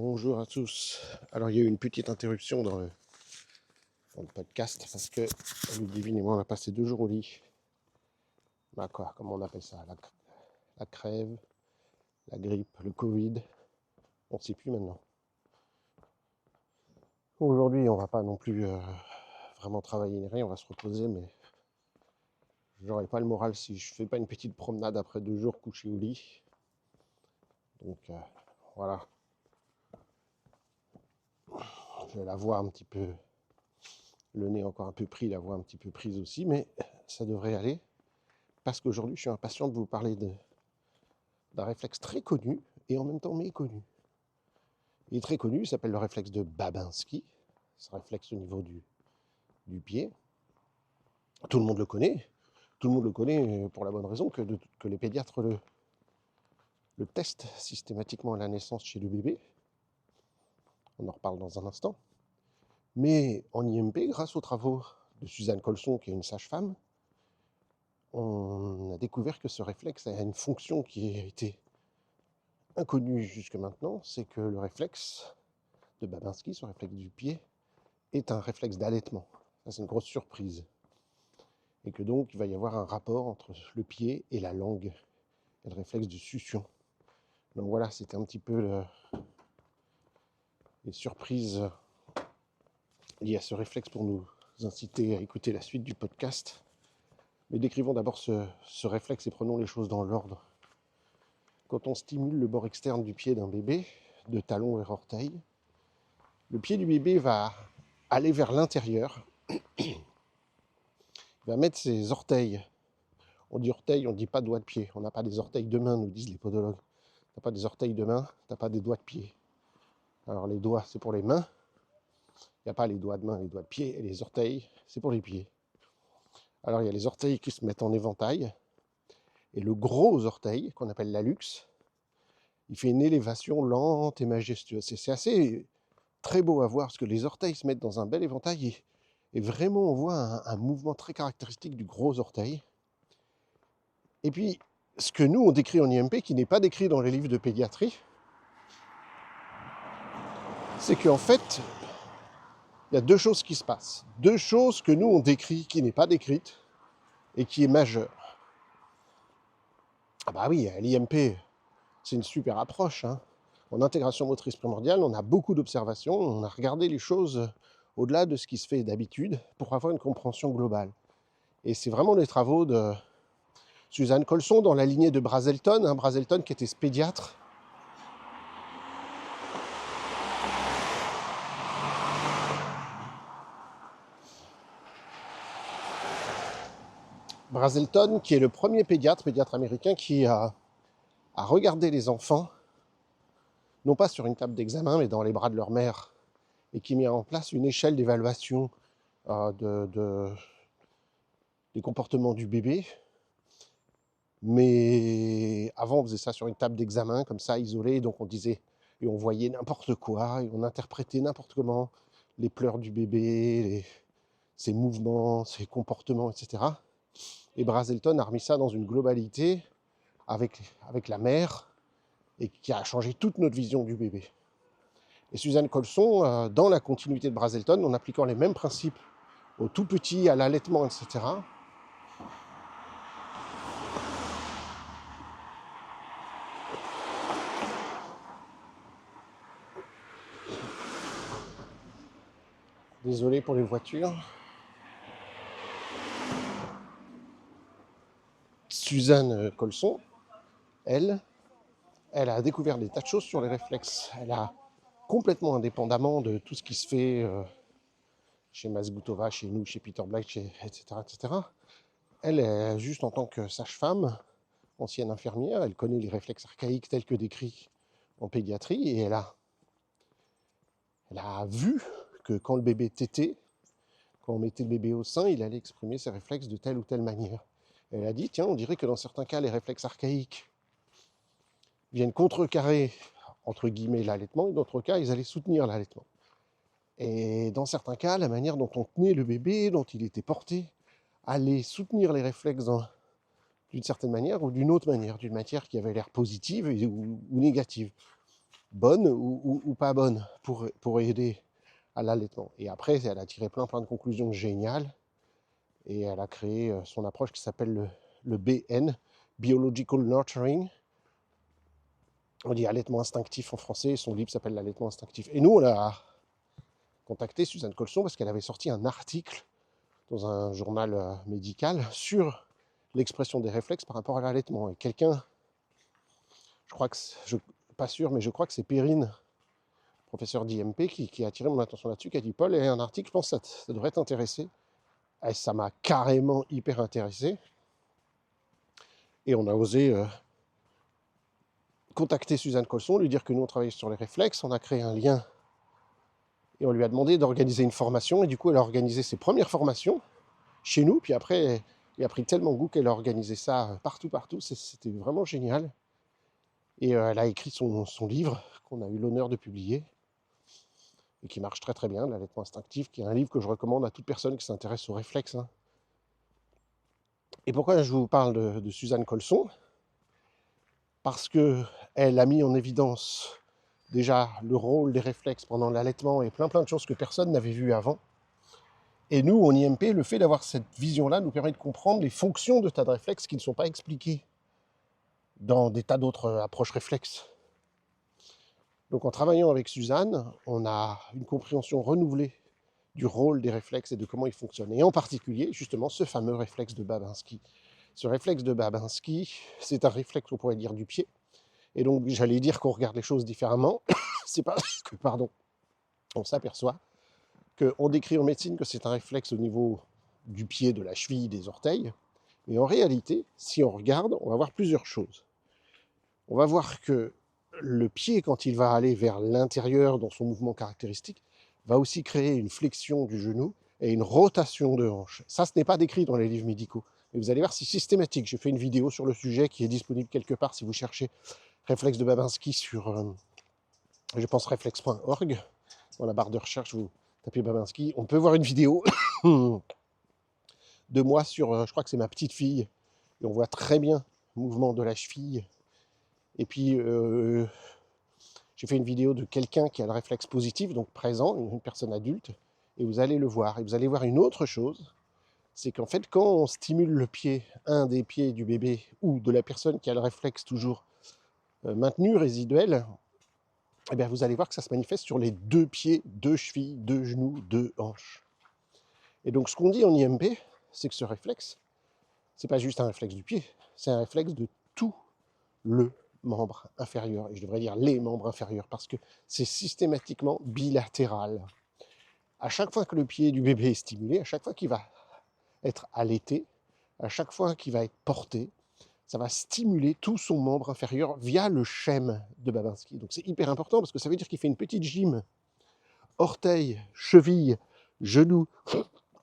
Bonjour à tous. Alors, il y a eu une petite interruption dans le podcast parce que Ludivine et moi, on a passé 2 jours au lit. Bah quoi, comment on appelle ça? La crève, la grippe, le Covid. On ne sait plus maintenant. Aujourd'hui, on va pas non plus vraiment travailler ni rien, on va se reposer, mais j'aurais pas le moral si je fais pas une petite promenade après 2 jours couché au lit. Donc voilà, je vais la voix un petit peu, le nez encore un peu pris, la voix un petit peu prise aussi, mais ça devrait aller. Parce qu'aujourd'hui, je suis impatient de vous parler d'un réflexe très connu et en même temps méconnu. Il est très connu, il s'appelle le réflexe de Babinski. C'est un réflexe au niveau du pied. Tout le monde le connaît. Tout le monde le connaît pour la bonne raison que les pédiatres le testent systématiquement à la naissance chez le bébé. On en reparle dans un instant. Mais en IMP, grâce aux travaux de Suzanne Colson, qui est une sage-femme, on a découvert que ce réflexe a une fonction qui a été inconnue jusque maintenant, c'est que le réflexe de Babinski, ce réflexe du pied, est un réflexe d'allaitement. Ça, c'est une grosse surprise. Et que donc, il va y avoir un rapport entre le pied et la langue, et le réflexe de succion. Donc voilà, c'était un petit peu les surprises liées à ce réflexe pour nous inciter à écouter la suite du podcast. Mais décrivons d'abord ce réflexe et prenons les choses dans l'ordre. Quand on stimule le bord externe du pied d'un bébé, de talon vers orteil, le pied du bébé va aller vers l'intérieur, il va mettre ses orteils. On dit orteil, on ne dit pas doigt de pied. On n'a pas des orteils de main, nous disent les podologues. Tu n'as pas des orteils de main, tu n'as pas des doigts de pied. Alors les doigts, c'est pour les mains. Il n'y a pas les doigts de main, les doigts de pied. Et les orteils, c'est pour les pieds. Alors il y a les orteils qui se mettent en éventail. Et le gros orteil, qu'on appelle l'hallux, il fait une élévation lente et majestueuse. C'est assez très beau à voir, parce que les orteils se mettent dans un bel éventail. Et vraiment, on voit un mouvement très caractéristique du gros orteil. Et puis, ce que nous, on décrit en IMP, qui n'est pas décrit dans les livres de pédiatrie, c'est qu'en fait, il y a 2 choses qui se passent. 2 choses que nous, on décrit, qui n'est pas décrite, et qui est majeure. Ah bah oui, l'IMP, c'est une super approche. En intégration motrice primordiale, on a beaucoup d'observations, on a regardé les choses au-delà de ce qui se fait d'habitude, pour avoir une compréhension globale. Et c'est vraiment les travaux de Suzanne Colson dans la lignée de Brazelton, Brazelton qui était ce pédiatre. Brazelton, qui est le premier pédiatre américain qui a regardé les enfants, non pas sur une table d'examen, mais dans les bras de leur mère, et qui met en place une échelle d'évaluation des comportements du bébé. Mais avant, on faisait ça sur une table d'examen, comme ça, isolée, donc on disait, et on voyait n'importe quoi, et on interprétait n'importe comment les pleurs du bébé, ses mouvements, ses comportements, etc. Et Brazelton a remis ça dans une globalité avec la mère, et qui a changé toute notre vision du bébé. Et Suzanne Colson, dans la continuité de Brazelton, en appliquant les mêmes principes aux tout petits, à l'allaitement, etc., désolé pour les voitures. Suzanne Colson, elle a découvert des tas de choses sur les réflexes. Elle a complètement indépendamment de tout ce qui se fait chez Mazgutova, chez nous, chez Peter Black, etc. Elle, juste en tant que sage-femme, ancienne infirmière, elle connaît les réflexes archaïques tels que décrits en pédiatrie, et elle a vu que quand le bébé tétait, quand on mettait le bébé au sein, il allait exprimer ses réflexes de telle ou telle manière. Elle a dit, tiens, on dirait que dans certains cas, les réflexes archaïques viennent contrecarrer, entre guillemets, l'allaitement, et dans d'autres cas, ils allaient soutenir l'allaitement. Et dans certains cas, la manière dont on tenait le bébé, dont il était porté, allait soutenir les réflexes d'une certaine manière ou d'une autre manière, d'une matière qui avait l'air positive ou négative. bonnes ou pas bonnes pour aider à l'allaitement. Et après, elle a tiré plein de conclusions géniales et elle a créé son approche qui s'appelle le BN, Biological Nurturing. On dit allaitement instinctif en français, son livre s'appelle l'allaitement instinctif. Et nous, on a contacté Suzanne Colson parce qu'elle avait sorti un article dans un journal médical sur l'expression des réflexes par rapport à l'allaitement. Et quelqu'un, je crois que, pas sûr, mais je crois que c'est Perrine, professeur d'IMP, qui a attiré mon attention là-dessus, qui a dit Paul, il y a un article, je pense que ça devrait t'intéresser. Et ça m'a carrément hyper intéressé. Et on a osé contacter Suzanne Colson, lui dire que nous on travaillait sur les réflexes, on a créé un lien et on lui a demandé d'organiser une formation. Et du coup, elle a organisé ses premières formations chez nous. Puis après, il a pris tellement goût qu'elle a organisé ça partout. C'était vraiment génial. Et elle a écrit son livre qu'on a eu l'honneur de publier et qui marche très bien, l'allaitement instinctif, qui est un livre que je recommande à toute personne qui s'intéresse aux réflexes. Hein. Et pourquoi je vous parle de Suzanne Colson? Parce qu'elle a mis en évidence déjà le rôle des réflexes pendant l'allaitement et plein de choses que personne n'avait vues avant. Et nous, en IMP, le fait d'avoir cette vision-là nous permet de comprendre les fonctions de tas de réflexes qui ne sont pas expliquées dans des tas d'autres approches réflexes. Donc en travaillant avec Suzanne, on a une compréhension renouvelée du rôle des réflexes et de comment ils fonctionnent. Et en particulier, justement, ce fameux réflexe de Babinski. Ce réflexe de Babinski, c'est un réflexe, on pourrait dire, du pied. Et donc, j'allais dire qu'on regarde les choses différemment. C'est parce que, on s'aperçoit qu'on décrit en médecine que c'est un réflexe au niveau du pied, de la cheville, des orteils. Mais en réalité, si on regarde, on va voir plusieurs choses. On va voir que le pied, quand il va aller vers l'intérieur dans son mouvement caractéristique, va aussi créer une flexion du genou et une rotation de hanche. Ça, ce n'est pas décrit dans les livres médicaux. Mais vous allez voir, c'est systématique. J'ai fait une vidéo sur le sujet qui est disponible quelque part si vous cherchez réflexe de Babinski sur, je pense, réflexe.org. Dans la barre de recherche, vous tapez Babinski. On peut voir une vidéo de moi sur, je crois que c'est ma petite fille. Et on voit très bien le mouvement de la cheville. Et puis, j'ai fait une vidéo de quelqu'un qui a le réflexe positif, donc présent, une personne adulte, et vous allez le voir. Et vous allez voir une autre chose, c'est qu'en fait, quand on stimule le pied, un des pieds du bébé, ou de la personne qui a le réflexe toujours maintenu, résiduel, eh bien, vous allez voir que ça se manifeste sur les deux pieds, deux chevilles, deux genoux, deux hanches. Et donc, ce qu'on dit en IMP, c'est que ce réflexe, c'est pas juste un réflexe du pied, c'est un réflexe de tout le membre inférieur, et je devrais dire les membres inférieurs, parce que c'est systématiquement bilatéral. À chaque fois que le pied du bébé est stimulé, à chaque fois qu'il va être allaité, à chaque fois qu'il va être porté, ça va stimuler tout son membre inférieur via le schème de Babinski. Donc c'est hyper important parce que ça veut dire qu'il fait une petite gym orteil, cheville, genou,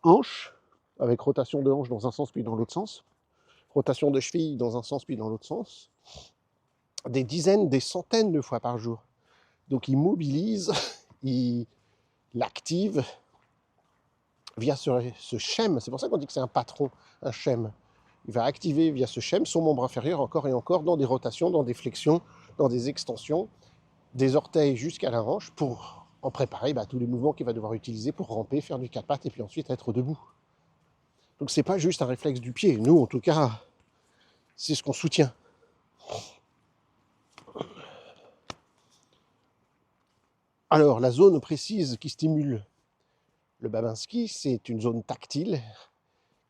hanche, avec rotation de hanche dans un sens puis dans l'autre sens, rotation de cheville dans un sens puis dans l'autre sens, des dizaines, des centaines de fois par jour. Donc il mobilise, il l'active via ce schème. C'est pour ça qu'on dit que c'est un patron, un schème. Il va activer via ce schème son membre inférieur encore et encore dans des rotations, dans des flexions, dans des extensions, des orteils jusqu'à la hanche pour en préparer tous les mouvements qu'il va devoir utiliser pour ramper, faire du quatre pattes et puis ensuite être debout. Donc c'est pas juste un réflexe du pied. Nous, en tout cas, c'est ce qu'on soutient. Alors, la zone précise qui stimule le Babinski, c'est une zone tactile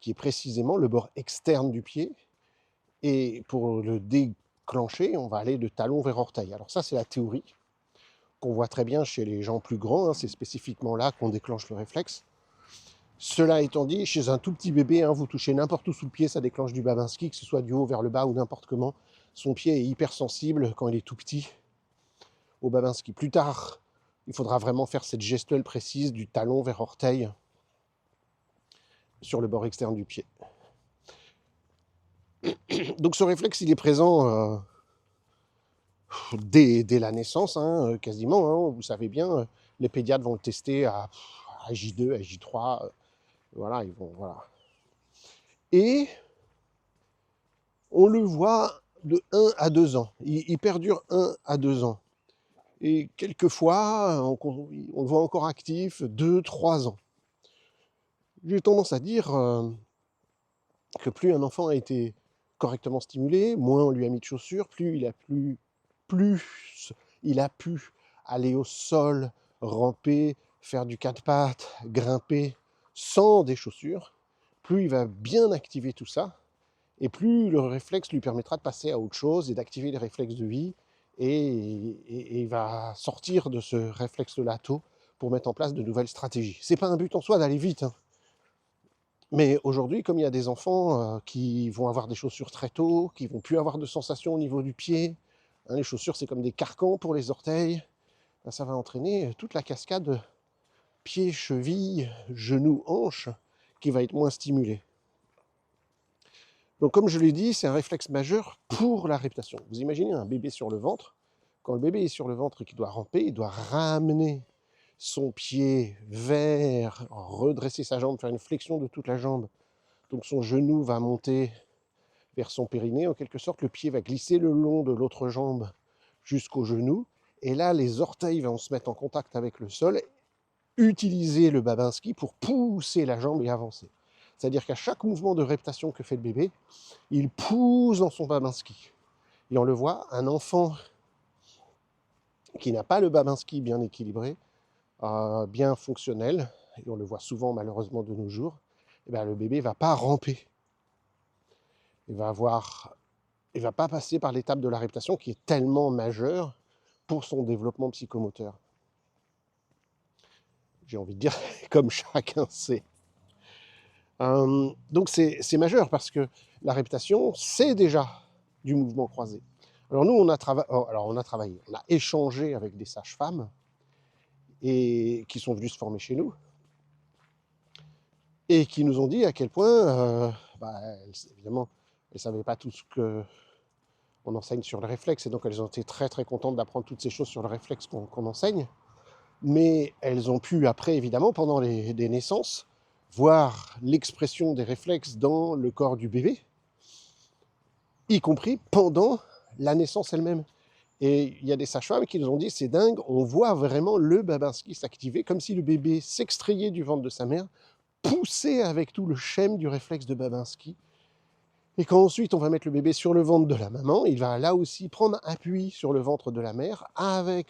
qui est précisément le bord externe du pied. Et pour le déclencher, on va aller de talon vers orteil. Alors ça, c'est la théorie qu'on voit très bien chez les gens plus grands. Hein, c'est spécifiquement là qu'on déclenche le réflexe. Cela étant dit, chez un tout petit bébé, vous touchez n'importe où sous le pied, ça déclenche du Babinski, que ce soit du haut vers le bas ou n'importe comment. Son pied est hypersensible quand il est tout petit au Babinski. Plus tard, il faudra vraiment faire cette gestuelle précise du talon vers orteil sur le bord externe du pied. Donc ce réflexe, il est présent dès la naissance, quasiment. Vous savez bien, les pédiatres vont le tester à J2, à J3. Voilà, ils vont... Voilà. Et on le voit de 1 à 2 ans. Il perdure 1 à 2 ans. Et quelquefois, on le voit encore actif 2, 3 ans. J'ai tendance à dire que plus un enfant a été correctement stimulé, moins on lui a mis de chaussures, plus il a pu aller au sol, ramper, faire du quatre pattes, grimper sans des chaussures, plus il va bien activer tout ça, et plus le réflexe lui permettra de passer à autre chose et d'activer les réflexes de vie, et il va sortir de ce réflexe-là tôt pour mettre en place de nouvelles stratégies. C'est pas un but en soi d'aller vite, hein. Mais aujourd'hui, comme il y a des enfants qui vont avoir des chaussures très tôt, qui vont plus avoir de sensation au niveau du pied, hein, les chaussures c'est comme des carcans pour les orteils, ben, ça va entraîner toute la cascade pieds, chevilles, genoux, hanches qui va être moins stimulée. Donc comme je l'ai dit, c'est un réflexe majeur pour la réaptation. Vous imaginez un bébé sur le ventre, quand le bébé est sur le ventre et qu'il doit ramper, il doit ramener son pied vers, redresser sa jambe, faire une flexion de toute la jambe. Donc son genou va monter vers son périnée, en quelque sorte, le pied va glisser le long de l'autre jambe jusqu'au genou, et là les orteils vont se mettre en contact avec le sol, utiliser le Babinski pour pousser la jambe et avancer. C'est-à-dire qu'à chaque mouvement de réaptation que fait le bébé, il pousse dans son Babinski. Et on le voit, un enfant qui n'a pas le Babinski bien équilibré, bien fonctionnel, et on le voit souvent malheureusement de nos jours, eh bien, le bébé ne va pas ramper. Il va pas passer par l'étape de la réaptation qui est tellement majeure pour son développement psychomoteur. J'ai envie de dire, comme chacun sait. Donc c'est majeur parce que la réaptation, c'est déjà du mouvement croisé. Alors nous, on a travaillé, on a échangé avec des sages-femmes et qui sont venues se former chez nous et qui nous ont dit à quel point, évidemment, elles ne savaient pas tout ce qu'on enseigne sur le réflexe, et donc elles ont été très très contentes d'apprendre toutes ces choses sur le réflexe qu'on enseigne. Mais elles ont pu après, évidemment, pendant les naissances, voir l'expression des réflexes dans le corps du bébé, y compris pendant la naissance elle-même. Et il y a des sages-femmes qui nous ont dit, c'est dingue, on voit vraiment le Babinski s'activer, comme si le bébé s'extrayait du ventre de sa mère, poussé avec tout le schème du réflexe de Babinski. Et quand ensuite on va mettre le bébé sur le ventre de la maman, il va là aussi prendre appui sur le ventre de la mère,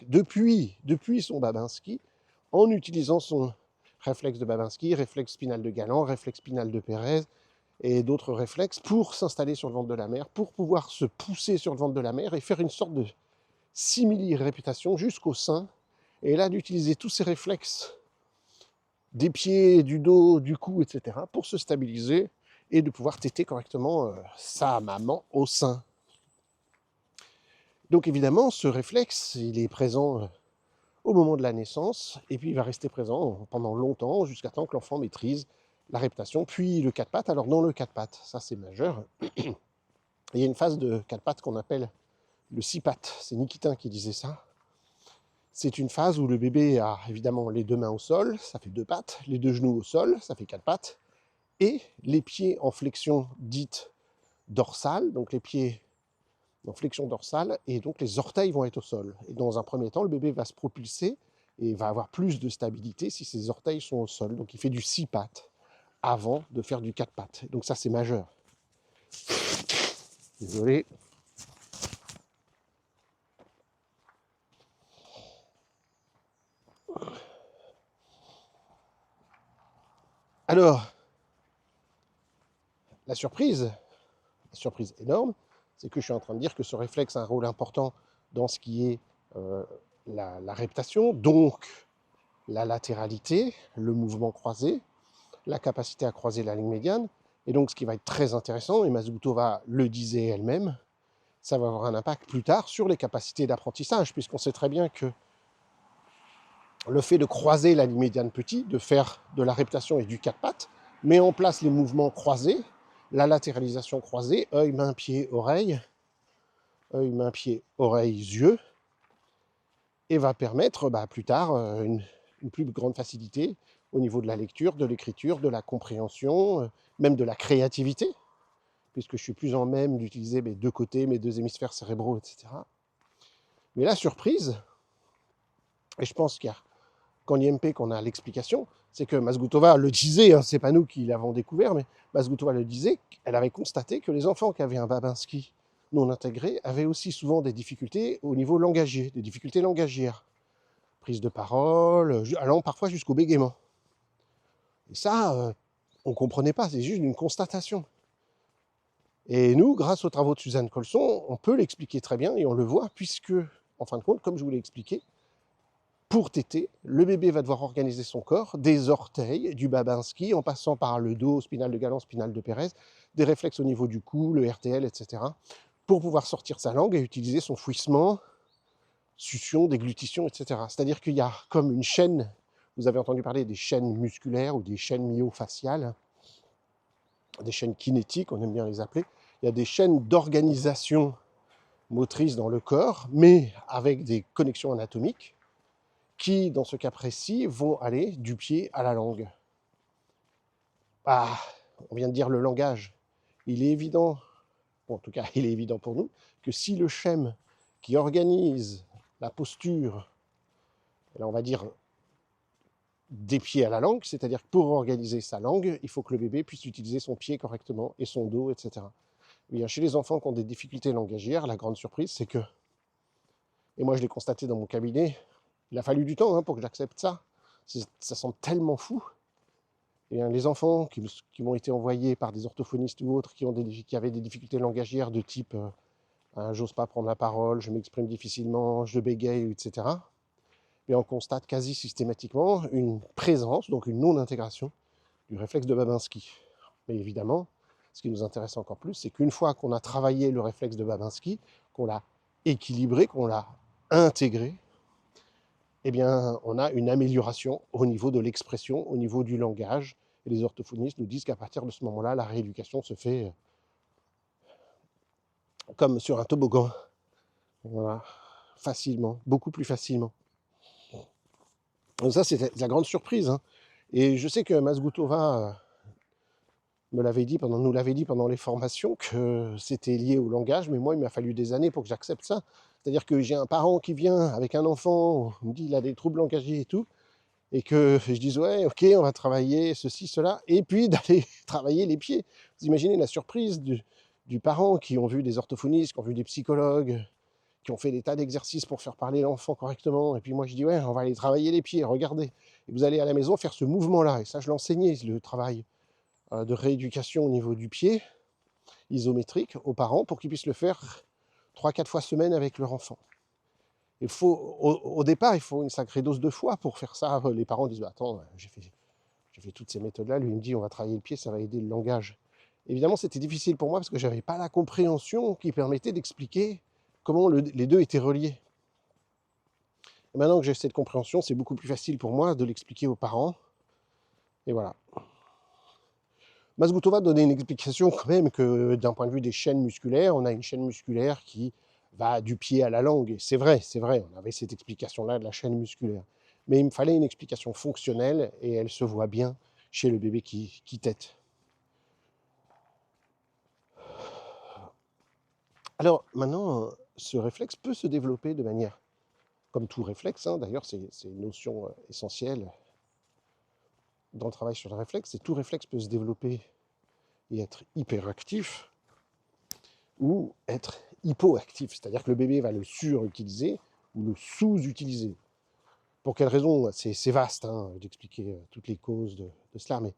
depuis son Babinski, en utilisant son réflexe de Babinski, réflexe spinal de Galland, réflexe spinal de Pérez, et d'autres réflexes pour s'installer sur le ventre de la mère, pour pouvoir se pousser sur le ventre de la mère et faire une sorte de simili-répétition jusqu'au sein, et là d'utiliser tous ces réflexes des pieds, du dos, du cou, etc., pour se stabiliser et de pouvoir téter correctement sa maman au sein. Donc évidemment, ce réflexe, il est présent au moment de la naissance, et puis il va rester présent pendant longtemps, jusqu'à temps que l'enfant maîtrise la réaptation, puis le quatre pattes. Alors dans le quatre pattes, ça c'est majeur, il y a une phase de quatre pattes qu'on appelle le six pattes, c'est Nikitin qui disait ça. C'est une phase où le bébé a évidemment les 2 mains au sol, ça fait 2 pattes, les 2 genoux au sol, ça fait 4 pattes, et les pieds en flexion dite dorsale, donc les pieds en flexion dorsale, et donc les orteils vont être au sol. Et dans un premier temps, le bébé va se propulser et va avoir plus de stabilité si ses orteils sont au sol. Donc il fait du 6 pattes avant de faire du 4 pattes. Donc ça c'est majeur. Désolé. Alors, la surprise énorme, c'est que je suis en train de dire que ce réflexe a un rôle important dans ce qui est la réaptation, donc la latéralité, le mouvement croisé, la capacité à croiser la ligne médiane. Et donc ce qui va être très intéressant, et Mazubutova le disait elle-même, ça va avoir un impact plus tard sur les capacités d'apprentissage, puisqu'on sait très bien que le fait de croiser la ligne médiane petit, de faire de la réaptation et du quatre pattes, met en place les mouvements croisés, la latéralisation croisée, œil, main, pied, oreille, yeux, et va permettre plus tard une plus grande facilité au niveau de la lecture, de l'écriture, de la compréhension, même de la créativité, puisque je suis plus en même d'utiliser mes 2 côtés, mes 2 hémisphères cérébraux, etc. Mais la surprise, Et je pense qu'il y a qu'en IMP qu'on a l'explication, c'est que Mazgutova le disait, hein, c'est pas nous qui l'avons découvert, mais Mazgutova le disait, elle avait constaté que les enfants qui avaient un Babinski non intégré avaient aussi souvent des difficultés au niveau langagier, des difficultés langagières, prise de parole, allant parfois jusqu'au bégaiement. Et ça, on ne comprenait pas, c'est juste une constatation. Et nous, grâce aux travaux de Suzanne Colson, on peut l'expliquer très bien et on le voit, puisque, en fin de compte, comme je vous l'ai expliqué, pour téter, le bébé va devoir organiser son corps, des orteils, du Babinski, en passant par le dos, spinal de Galant, spinal de Pérez, des réflexes au niveau du cou, le RTL, etc., pour pouvoir sortir sa langue et utiliser son fouissement, succion, déglutition, etc. C'est-à-dire qu'il y a comme une chaîne, vous avez entendu parler des chaînes musculaires ou des chaînes myofaciales, des chaînes kinétiques, on aime bien les appeler. Il y a des chaînes d'organisation motrice dans le corps, mais avec des connexions anatomiques qui, dans ce cas précis, vont aller du pied à la langue. Ah, on vient de dire le langage. Il est évident, bon, en tout cas, il est évident pour nous, que si le schème qui organise la posture, là on va dire des pieds à la langue, c'est-à-dire que pour organiser sa langue, il faut que le bébé puisse utiliser son pied correctement et son dos, etc. Et bien, chez les enfants qui ont des difficultés langagières, la grande surprise, c'est que, et moi je l'ai constaté dans mon cabinet, il a fallu du temps pour que j'accepte ça. Ça semble tellement fou. Et bien, les enfants qui m'ont été envoyés par des orthophonistes ou autres qui avaient des difficultés langagières de type j'ose pas prendre la parole, je m'exprime difficilement, je bégaye, etc. Et on constate quasi systématiquement une présence, donc une non-intégration du réflexe de Babinski. Mais évidemment, ce qui nous intéresse encore plus, c'est qu'une fois qu'on a travaillé le réflexe de Babinski, qu'on l'a équilibré, qu'on l'a intégré, eh bien, on a une amélioration au niveau de l'expression, au niveau du langage. Et les orthophonistes nous disent qu'à partir de ce moment-là, la rééducation se fait comme sur un toboggan. Voilà, facilement, beaucoup plus facilement. Donc ça, c'est la grande surprise. Et je sais que Mazgutova nous l'avait dit pendant les formations que c'était lié au langage, mais moi, il m'a fallu des années pour que j'accepte ça. C'est-à-dire que j'ai un parent qui vient avec un enfant, on me dit il a des troubles langagiers et tout, et que je dise ouais, ok, on va travailler ceci, cela, et puis d'aller travailler les pieds. Vous imaginez la surprise du parent qui ont vu des orthophonistes, qui ont vu des psychologues, qui ont fait des tas d'exercices pour faire parler l'enfant correctement, et puis moi je dis ouais, on va aller travailler les pieds, regardez. Et vous allez à la maison faire ce mouvement-là, et ça je l'enseignais, le travail de rééducation au niveau du pied, isométrique, aux parents, pour qu'ils puissent le faire 3-4 fois semaine avec leur enfant. Il faut, au départ, il faut une sacrée dose de foi pour faire ça. Les parents disent bah, attends, j'ai fait toutes ces méthodes-là. Lui, il me dit on va travailler le pied, ça va aider le langage. Évidemment, c'était difficile pour moi parce que je n'avais pas la compréhension qui permettait d'expliquer comment les deux étaient reliés. Et maintenant que j'ai cette compréhension, c'est beaucoup plus facile pour moi de l'expliquer aux parents. Et voilà. Mazgutova donnait une explication quand même que d'un point de vue des chaînes musculaires, on a une chaîne musculaire qui va du pied à la langue. C'est vrai, on avait cette explication-là de la chaîne musculaire. Mais il me fallait une explication fonctionnelle et elle se voit bien chez le bébé qui tète. Alors maintenant, ce réflexe peut se développer de manière, comme tout réflexe, d'ailleurs c'est une notion essentielle dans le travail sur le réflexe, c'est tout réflexe peut se développer et être hyperactif ou être hypoactif, c'est-à-dire que le bébé va le surutiliser ou le sous-utiliser. Pour quelle raison? C'est vaste d'expliquer toutes les causes de cela, mais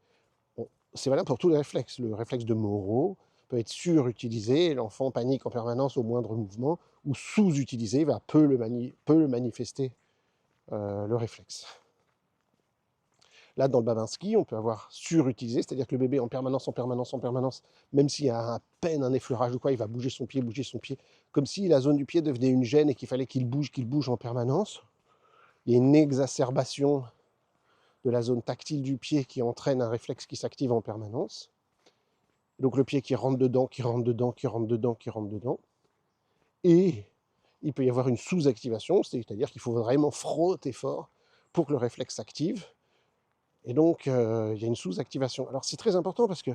c'est valable pour tous les réflexes. Le réflexe de Moreau peut être surutilisé, l'enfant panique en permanence au moindre mouvement, ou sous-utilisé, peut le manifester, le réflexe. Là, dans le Babinski, on peut avoir surutilisé, c'est-à-dire que le bébé en permanence, même s'il y a à peine un effleurage ou quoi, il va bouger son pied, comme si la zone du pied devenait une gêne et qu'il fallait qu'il bouge en permanence. Il y a une exacerbation de la zone tactile du pied qui entraîne un réflexe qui s'active en permanence. Donc le pied qui rentre dedans. Et il peut y avoir une sous-activation, c'est-à-dire qu'il faut vraiment frotter fort pour que le réflexe s'active. Et donc, il y a une sous-activation. Alors, c'est très important parce que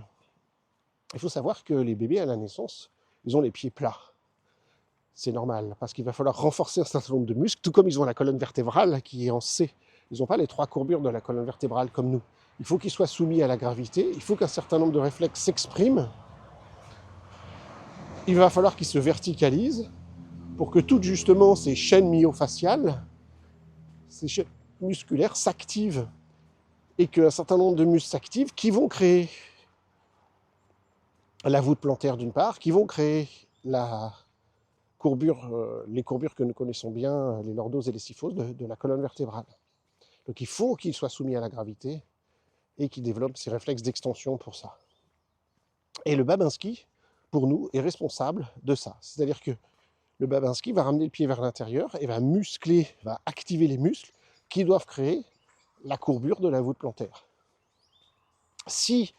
il faut savoir que les bébés, à la naissance, ils ont les pieds plats. C'est normal, parce qu'il va falloir renforcer un certain nombre de muscles, tout comme ils ont la colonne vertébrale qui est en C. Ils n'ont pas les 3 courbures de la colonne vertébrale comme nous. Il faut qu'ils soient soumis à la gravité, il faut qu'un certain nombre de réflexes s'expriment. Il va falloir qu'ils se verticalisent pour que toutes justement ces chaînes myofaciales, ces chaînes musculaires s'activent et qu'un certain nombre de muscles s'activent qui vont créer la voûte plantaire d'une part, qui vont créer les courbures que nous connaissons bien, les lordoses et les syphoses de la colonne vertébrale. Donc il faut qu'ils soient soumis à la gravité et qu'ils développent ces réflexes d'extension pour ça. Et le Babinski, pour nous, est responsable de ça. C'est-à-dire que le Babinski va ramener le pied vers l'intérieur et va muscler, va activer les muscles qui doivent créer la courbure de la voûte plantaire. Si,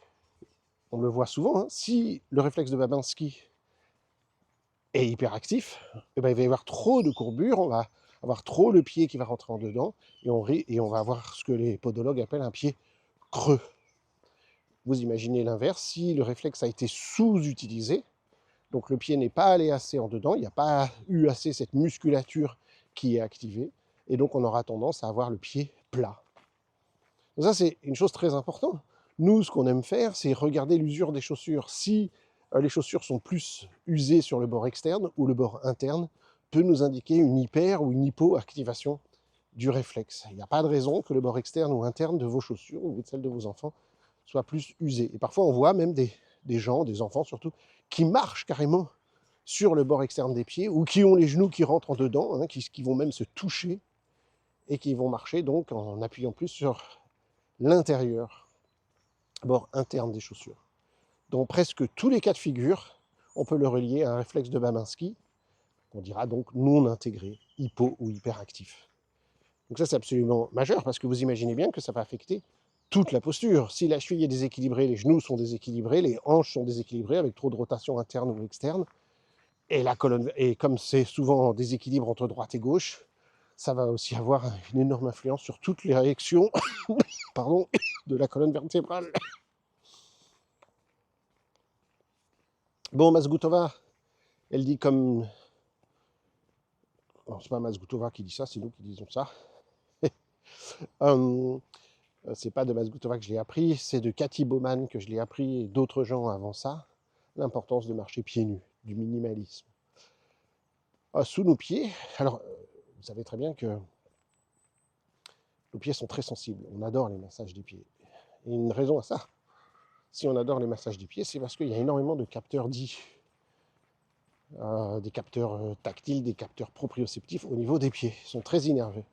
on le voit souvent, hein, si le réflexe de Babinski est hyperactif, il va y avoir trop de courbure, on va avoir trop le pied qui va rentrer en dedans et on va avoir ce que les podologues appellent un pied creux. Vous imaginez l'inverse, si le réflexe a été sous-utilisé, donc le pied n'est pas allé assez en dedans, il n'y a pas eu assez cette musculature qui est activée, et donc on aura tendance à avoir le pied plat. Donc ça, c'est une chose très importante. Nous, ce qu'on aime faire, c'est regarder l'usure des chaussures. Si les chaussures sont plus usées sur le bord externe ou le bord interne, peut nous indiquer une hyper ou une hypoactivation du réflexe. Il n'y a pas de raison que le bord externe ou interne de vos chaussures ou de celles de vos enfants soit plus usé. Et parfois, on voit même des gens, des enfants surtout, qui marchent carrément sur le bord externe des pieds ou qui ont les genoux qui rentrent en dedans, hein, qui vont même se toucher et qui vont marcher donc en appuyant plus sur l'intérieur, bord interne des chaussures. Dans presque tous les cas de figure, on peut le relier à un réflexe de Babinski, qu'on dira donc non intégré, hypo ou hyperactif. Donc ça, c'est absolument majeur, parce que vous imaginez bien que ça va affecter toute la posture. Si la cheville est déséquilibrée, les genoux sont déséquilibrés, les hanches sont déséquilibrées avec trop de rotation interne ou externe, et la colonne, et comme c'est souvent en déséquilibre entre droite et gauche, ça va aussi avoir une énorme influence sur toutes les réactions pardon, de la colonne vertébrale. Bon, Mazgutova, elle dit comme... Non, c'est pas Mazgutova qui dit ça, c'est nous qui disons ça. C'est pas de Mazgutova que je l'ai appris, c'est de Cathy Bauman que je l'ai appris et d'autres gens avant ça, l'importance de marcher pieds nus, du minimalisme. Sous nos pieds, alors vous savez très bien que nos pieds sont très sensibles, on adore les massages des pieds. Et une raison à ça, si on adore les massages des pieds, c'est parce qu'il y a énormément de capteurs dits, des capteurs tactiles, des capteurs proprioceptifs au niveau des pieds, ils sont très innervés.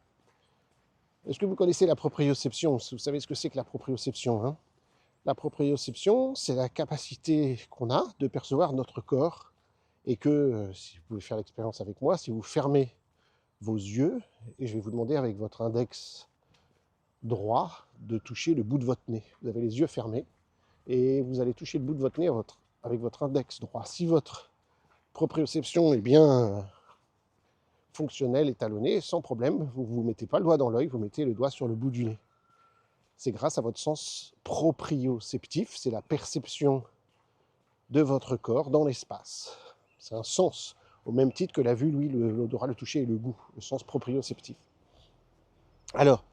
Est-ce que vous connaissez la proprioception? Vous savez ce que c'est que la proprioception, hein? La proprioception, c'est la capacité qu'on a de percevoir notre corps et que, si vous pouvez faire l'expérience avec moi, si vous fermez vos yeux, et je vais vous demander avec votre index droit de toucher le bout de votre nez. Vous avez les yeux fermés et vous allez toucher le bout de votre nez avec votre index droit. Si votre proprioception est bien fonctionnelle, étalonnée, sans problème, vous ne vous mettez pas le doigt dans l'œil, vous mettez le doigt sur le bout du nez. C'est grâce à votre sens proprioceptif, c'est la perception de votre corps dans l'espace. C'est un sens, au même titre que la vue, l'odorat, le toucher et le goût, le sens proprioceptif. Alors,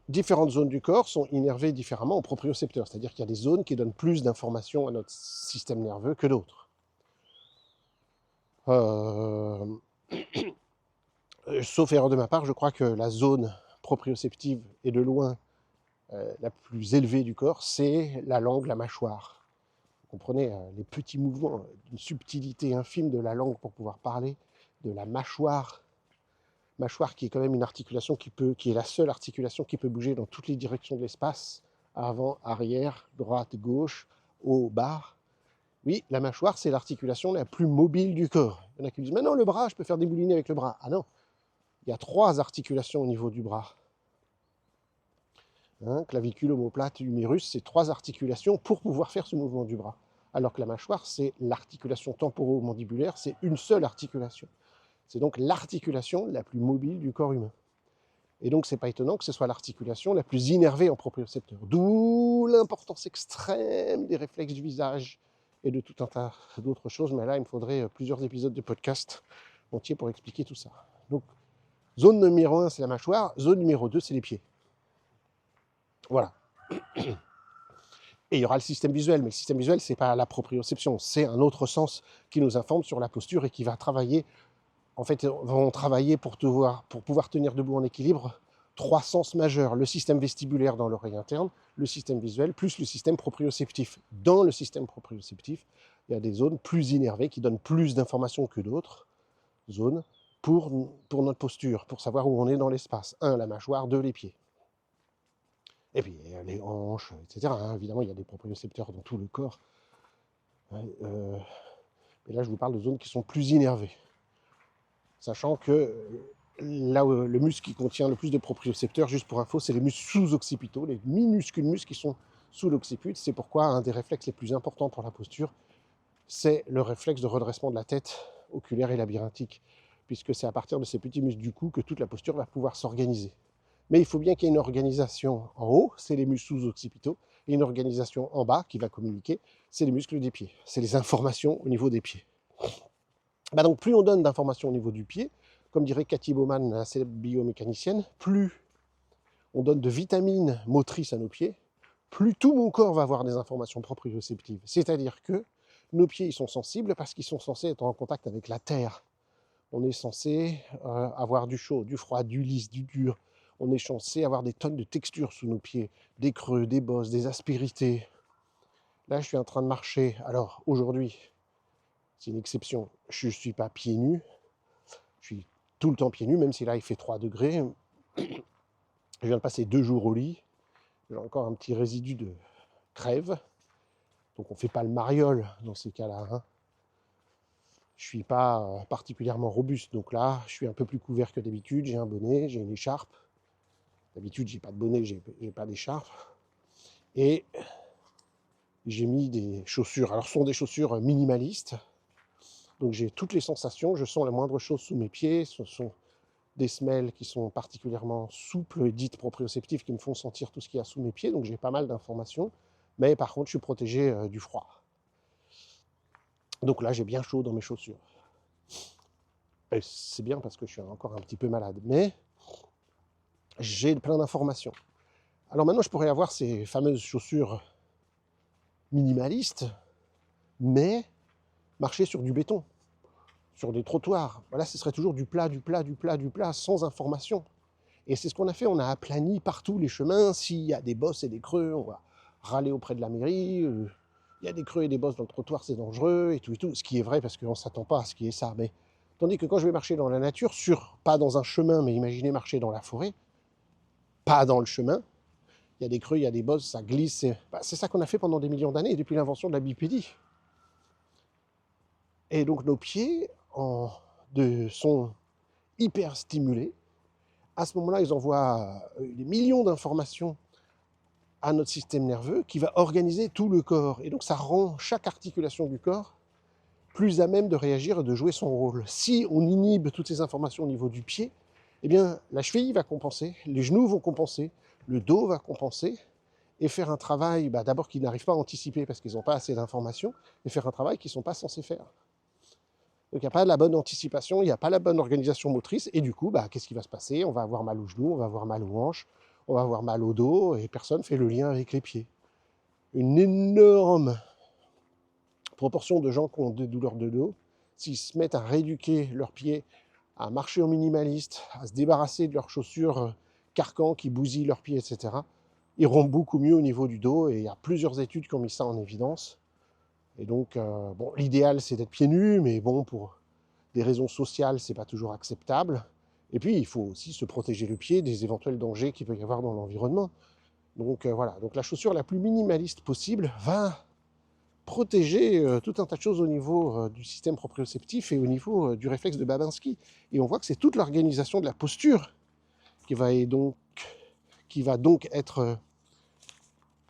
différentes zones du corps sont innervées différemment en propriocepteurs, c'est-à-dire qu'il y a des zones qui donnent plus d'informations à notre système nerveux que d'autres. Sauf erreur de ma part, je crois que la zone proprioceptive est de loin la plus élevée du corps, c'est la langue, la mâchoire. Vous comprenez les petits mouvements d'une subtilité infime de la langue pour pouvoir parler, de la mâchoire qui est quand même une articulation qui est la seule articulation qui peut bouger dans toutes les directions de l'espace, avant, arrière, droite, gauche, haut, bas. Oui, la mâchoire, c'est l'articulation la plus mobile du corps. Il y en a qui disent, mais non, le bras, je peux faire des moulinets avec le bras. Ah non, il y a 3 articulations au niveau du bras. Clavicule, omoplate, humérus, c'est 3 articulations pour pouvoir faire ce mouvement du bras. Alors que la mâchoire, c'est l'articulation temporomandibulaire, c'est une seule articulation. C'est donc l'articulation la plus mobile du corps humain. Et donc, c'est pas étonnant que ce soit l'articulation la plus innervée en propriocepteur. D'où l'importance extrême des réflexes du visage et de tout un tas d'autres choses. Mais là, il me faudrait plusieurs épisodes de podcast entier pour expliquer tout ça. Donc, zone numéro 1, c'est la mâchoire. Zone numéro 2, c'est les pieds. Voilà. Et il y aura le système visuel, mais le système visuel, ce n'est pas la proprioception, c'est un autre sens qui nous informe sur la posture et qui va travailler, en fait, vont travailler pour pouvoir tenir debout en équilibre, 3 sens majeurs, le système vestibulaire dans l'oreille interne, le système visuel, plus le système proprioceptif. Dans le système proprioceptif, il y a des zones plus innervées qui donnent plus d'informations que d'autres zones pour notre posture, pour savoir où on est dans l'espace. 1, la mâchoire, 2, les pieds. Et puis les hanches, etc. Évidemment, il y a des propriocepteurs dans tout le corps. Mais là, je vous parle de zones qui sont plus innervées. Sachant que là où le muscle qui contient le plus de propriocepteurs, juste pour info, c'est les muscles sous-occipitaux, les minuscules muscles qui sont sous l'occiput. C'est pourquoi un des réflexes les plus importants pour la posture, c'est le réflexe de redressement de la tête oculaire et labyrinthique, puisque c'est à partir de ces petits muscles du cou que toute la posture va pouvoir s'organiser. Mais il faut bien qu'il y ait une organisation en haut, c'est les muscles sous-occipitaux, et une organisation en bas qui va communiquer, c'est les muscles des pieds, c'est les informations au niveau des pieds. Donc plus on donne d'informations au niveau du pied, comme dirait Cathy Baumann, la célèbre biomécanicienne, plus on donne de vitamines motrices à nos pieds, plus tout mon corps va avoir des informations proprioceptives. C'est-à-dire que nos pieds ils sont sensibles parce qu'ils sont censés être en contact avec la terre. On est censé avoir du chaud, du froid, du lisse, du dur. On est censé avoir des tonnes de textures sous nos pieds, des creux, des bosses, des aspérités. Là, je suis en train de marcher. Alors, aujourd'hui, c'est une exception. Je ne suis pas pieds nus. Je suis tout le temps pieds nus, même si là, il fait 3 degrés. Je viens de passer 2 jours au lit. J'ai encore un petit résidu de crève. Donc, on ne fait pas le mariole dans ces cas-là. Je ne suis pas particulièrement robuste. Donc là, je suis un peu plus couvert que d'habitude. J'ai un bonnet, j'ai une écharpe. D'habitude, j'ai pas de bonnet, j'ai pas d'écharpe. Et j'ai mis des chaussures. Alors, ce sont des chaussures minimalistes. Donc, j'ai toutes les sensations. Je sens la moindre chose sous mes pieds. Ce sont des semelles qui sont particulièrement souples et dites proprioceptives qui me font sentir tout ce qu'il y a sous mes pieds. Donc, j'ai pas mal d'informations. Mais par contre, je suis protégé du froid. Donc là, j'ai bien chaud dans mes chaussures. Et c'est bien parce que je suis encore un petit peu malade. Mais j'ai plein d'informations. Alors maintenant, je pourrais avoir ces fameuses chaussures minimalistes, mais marcher sur du béton, sur des trottoirs. Voilà, ce serait toujours du plat, du plat, du plat, du plat, sans information. Et c'est ce qu'on a fait, on a aplani partout les chemins. S'il y a des bosses et des creux, on va râler auprès de la mairie. Il y a des creux et des bosses dans le trottoir, c'est dangereux, et tout et tout. Ce qui est vrai, parce qu'on ne s'attend pas à ce qui est ça. Mais tandis que quand je vais marcher dans la nature, pas dans un chemin, mais imaginez marcher dans la forêt, pas dans le chemin, il y a des creux, il y a des bosses, ça glisse. C'est ça qu'on a fait pendant des millions d'années, depuis l'invention de la bipédie. Et donc nos pieds sont hyper stimulés. À ce moment-là, ils envoient des millions d'informations à notre système nerveux qui va organiser tout le corps. Et donc ça rend chaque articulation du corps plus à même de réagir et de jouer son rôle. Si on inhibe toutes ces informations au niveau du pied, eh bien la cheville va compenser, les genoux vont compenser, le dos va compenser, et faire un travail d'abord qu'ils n'arrivent pas à anticiper parce qu'ils n'ont pas assez d'informations, et faire un travail qu'ils ne sont pas censés faire. Donc il n'y a pas la bonne anticipation, il n'y a pas la bonne organisation motrice, et du coup, qu'est-ce qui va se passer? On va avoir mal aux genoux, on va avoir mal aux hanches, on va avoir mal au dos, et personne ne fait le lien avec les pieds. Une énorme proportion de gens qui ont des douleurs de dos, s'ils se mettent à rééduquer leurs pieds, à marcher en minimaliste, à se débarrasser de leurs chaussures carcans qui bousillent leurs pieds, etc., iront beaucoup mieux au niveau du dos, et il y a plusieurs études qui ont mis ça en évidence. Et donc, l'idéal, c'est d'être pieds nus, mais bon, pour des raisons sociales, c'est pas toujours acceptable. Et puis, il faut aussi se protéger le pied des éventuels dangers qu'il peut y avoir dans l'environnement. Donc, voilà. Donc, la chaussure la plus minimaliste possible va protéger tout un tas de choses au niveau du système proprioceptif et au niveau du réflexe de Babinski. Et on voit que c'est toute l'organisation de la posture qui va donc être